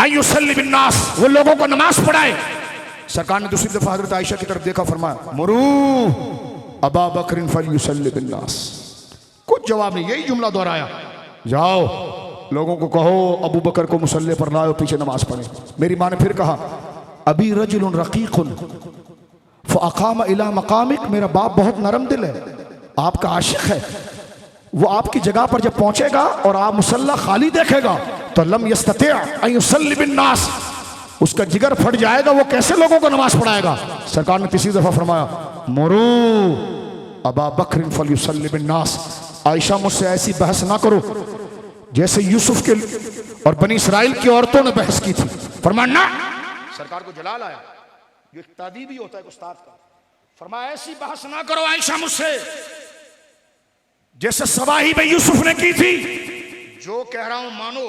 B: युसल्ली बिन्नास, वो लोगों को नमाज पढ़ाए। सरकार ने दूसरी दफा हजरत आयशा की तरफ देखा, फरमाया मुरू अबा बकरिन फलयुसल्ली बिन्नास। कुछ जवाब नहीं, यही जुमला दोहराया, जाओ लोगों को कहो अबू बकर को मुसल्ले पर लाओ, पीछे नमाज पढ़े। मेरी माँ ने फिर कहा अबी रजुलुन रकीकुन फअकाम इला मकामिक, मेरा बाप बहुत नरम दिल है, आपका आशिक है, वो आपकी जगह पर जब पहुंचेगा और आप मुसल्ला खाली देखेगा तो लम यस्तति अन युसल्ली बिन्नास, उसका जिगर फट जाएगा, वो कैसे लोगों को नमाज पढ़ाएगा। सरकार ने तीसरी दफा फरमाया मुरू अबा बकरिन फलयुसल्ली बिन्नास। आयशा मुझसे ऐसी बहस ना करो जैसे यूसुफ के और बनी इसराइल की औरतों ने बहस की थी। फरमाया ना, सरकार को जलाल आया, ये एक तादीबी होता है उस्ताद का। फरमाया ऐसी बहस ना करो आयशा मुझसे जैसे सबाही में यूसुफ ने की थी, जो कह रहा हूं मानो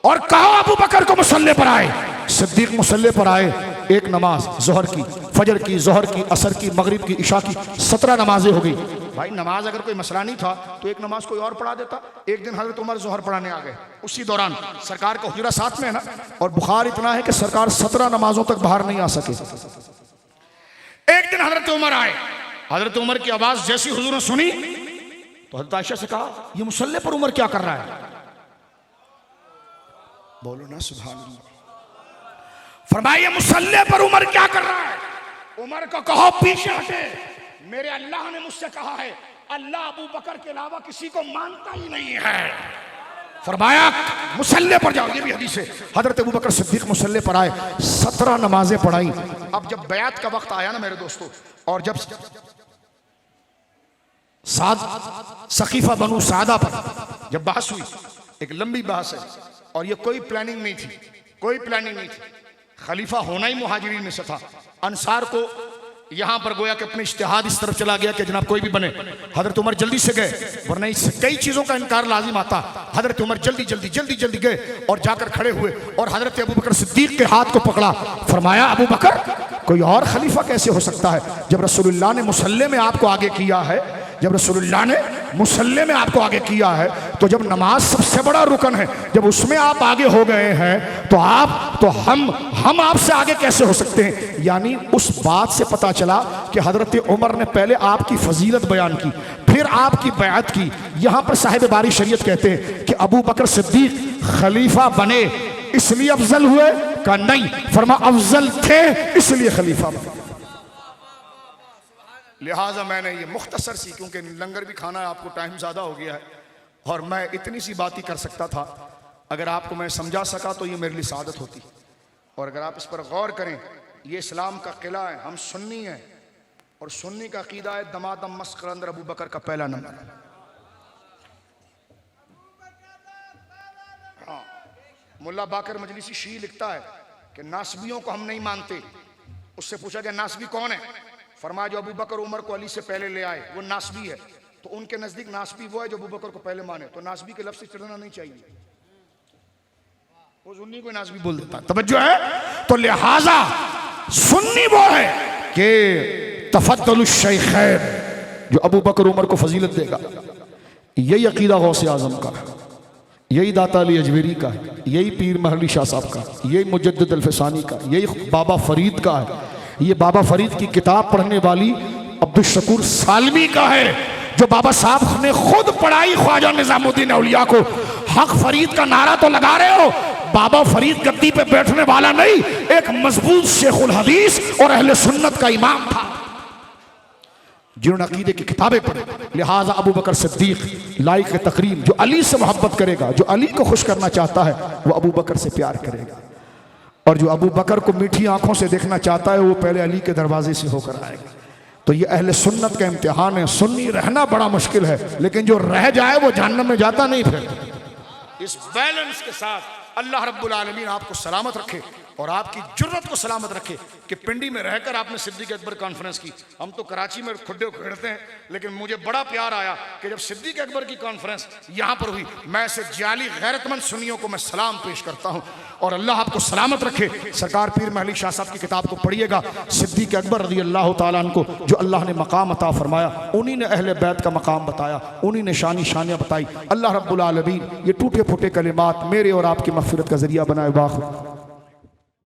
B: और कहो अबू बकर को मुसल्ले पर आए। सिद्दीक मुसल्ले पर आए, एक नमाज जोहर की, फजर की, जोहर की, असर की, मगरिब की, इशा की, 17 नमाजें हो गई। भाई नमाज अगर कोई मसला नहीं था तो एक नमाज कोई और पढ़ा देता। एक दिन हजरत उमर जोहर पढ़ाने आ गए, उसी दौरान सरकार का हुजरा साथ में है ना, और बुखार इतना है कि सरकार 17 नमाजों तक बाहर नहीं आ सके। एक दिन हजरत उमर आए, हजरत उमर की आवाज जैसी हुजूर ने सुनी तो हजरत आयशा से कहा ये मुसल्ले पर उमर क्या कर रहा है, बोलो ना सुभान अल्लाह। फरमाया मुसल्ले पर उमर क्या कर रहा है, उमर को कहो पीछे हटे, मेरे अल्लाह ने मुझसे कहा है अल्लाह अबू बकर के अलावा किसी को मानता ही नहीं है। फरमाया मुसल्ले पर जाओ, ये भी हदीस है। हजरत अबू बकर सिद्दीक मुसल्ले पर आए, 17 नमाजें पढ़ाई। अब जब बैत का वक्त आया ना मेरे दोस्तों, और जब सकीफा बनु सादा पर जब बहस हुई, एक लंबी बहस है और ये कोई प्लानिंग नहीं थी, कोई प्लानिंग नहीं थी। खलीफा होना ही मुहाजिरीन में से था। अंसार को यहां पर गोया कि अपने इज्तिहाद इस तरफ चला गया कि जनाब कोई भी बने। हजरत उमर जल्दी से गए, वरना इससे कई चीजों का इनकार लाजिम आता। हजरत उमर जल्दी जल्दी जल्दी जल्दी गए और जाकर खड़े हुए और हजरत अबू बकर सिद्दीक के हाथ को पकड़ा। फरमाया अबू बकर, कोई और खलीफा कैसे हो सकता है जब रसूलुल्लाह ने मुसल्ले में आपको आगे किया है, जब रसूलुल्लाह ने मुसल्ले में आपको आगे किया है, तो जब नमाज सबसे बड़ा रुकन है, जब उसमें आप आगे हो गए हैं तो हम आपसे आगे कैसे हो सकते हैं। यानी उस बात से पता चला कि हजरत उमर ने पहले आपकी फजीलत बयान की, फिर आपकी बैअत की। यहां पर साहिब बारी शरीयत कहते हैं कि अबू बकर सिद्दीक खलीफा बने इसलिए अफजल हुए का नहीं, फरमा अफजल थे इसलिए खलीफा बने। लिहाजा मैंने ये मुख्तसर सी, क्योंकि लंगर भी खाना है, आपको टाइम ज़्यादा हो गया है और मैं इतनी सी बात ही कर सकता था। अगर आपको मैं समझा सका तो ये मेरे लिए सादत होती। और अगर आप इस पर गौर करें, ये इस्लाम का किला है, हम सुन्नी हैं और सुन्नी का अकीदा है दमादम मस्कर अंदर अबू बकर का पहला नंबर। हाँ, मुल्ला बाकर मजलिसी शी लिखता है कि नासबियों को हम नहीं मानते। उससे पूछा गया नासबी कौन है, फरमाया जो अबू बकर उमर को अली से पहले ले आए वो नासबी है। तो उनके नजदीक नासबी वो है जो अबू बकर को पहले माने। तो नासबी के लफ्ज़ से चिढ़ना नहीं चाहिए, वो सुन्नी को नासबी बोल देता। तवज्जो है। तो लिहाजा सुन्नी वो है कि तफद्दुलुश शैखैन, जो अबू बकर उमर को फजीलत देगा। यही अकीदा गौसे आजम का,
A: यही दाता अली अजमेरी का है, यही पीर महली शाह साहब का, यही मुजद्दिद अल्फसानी का, यही बाबा फरीद का है, ये बाबा फरीद की किताब पढ़ने वाली अब्दुल शकूर सालमी का है, जो बाबा साहब ने खुद पढ़ाई ख्वाजा निजामुद्दीन औलिया को। हक फरीद का नारा तो लगा रहे हो, बाबा फरीद गद्दी पे बैठने वाला नहीं, एक मजबूत शेखुल हदीस और अहले सुन्नत का इमाम था, जिन्होंने अकीदे की किताबें पढ़ी। लिहाजा अबू बकर सिद्दीक लाइक तकरीम, जो अली से मोहब्बत करेगा, जो अली को खुश करना चाहता है, वो अबू बकर से प्यार करेगा, और जो अबू बकर को मीठी आंखों से देखना चाहता है, वो पहले अली के दरवाजे से होकर आएगा। तो ये अहले सुन्नत का इम्तिहान है। सुन्नी रहना बड़ा मुश्किल है, लेकिन जो रह जाए वो जहन्नम में जाता नहीं। फिर इस बैलेंस के साथ अल्लाह रब्बुल आलमीन आपको सलामत रखे और आपकी जुर्रत को सलामत रखे कि पिंडी में रहकर आपने सिद्दीक अकबर कॉन्फ्रेंस की। हम तो कराची में खुड्डे खेड़ते हैं, लेकिन मुझे बड़ा प्यार आया कि जब सिद्दीक अकबर की कॉन्फ्रेंस यहाँ पर हुई, मैं ऐसे जाली गैरतमंद सुन्नियों को मैं सलाम पेश करता हूँ। और अल्लाह आपको सलामत रखे। सरकार पीर महली शाह साहब की किताब को पढ़िएगा, सिद्दीक अकबर रज़ी अल्लाह तआला अन्हु को जो अल्लाह ने मकाम अता फरमाया, उन्हीं ने अहले बैत का मकाम बताया, उन्हीं ने शानियाँ बताई। अल्लाह रब्बुल आलमीन ये टूटे फूटे कलिमात मेरे और आपकी मग़फ़िरत का ज़रिया बनाए। बाखिर